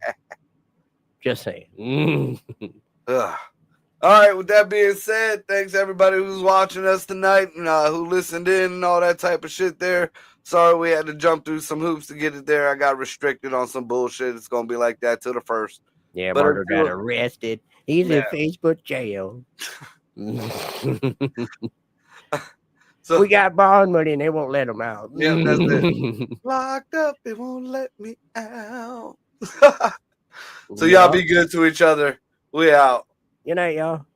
Just saying. All right. With that being said, thanks everybody who's watching us tonight and who listened in and all that type of shit there. Sorry we had to jump through some hoops to get it there. I got restricted on some bullshit. It's gonna be like that till the first. Yeah, Marco got arrested. He's in Facebook jail. So we got bond money and they won't let them out. yeah, that's it. Locked up, it won't let me out. So y'all Yeah. be good to each other. We out. Good night, y'all.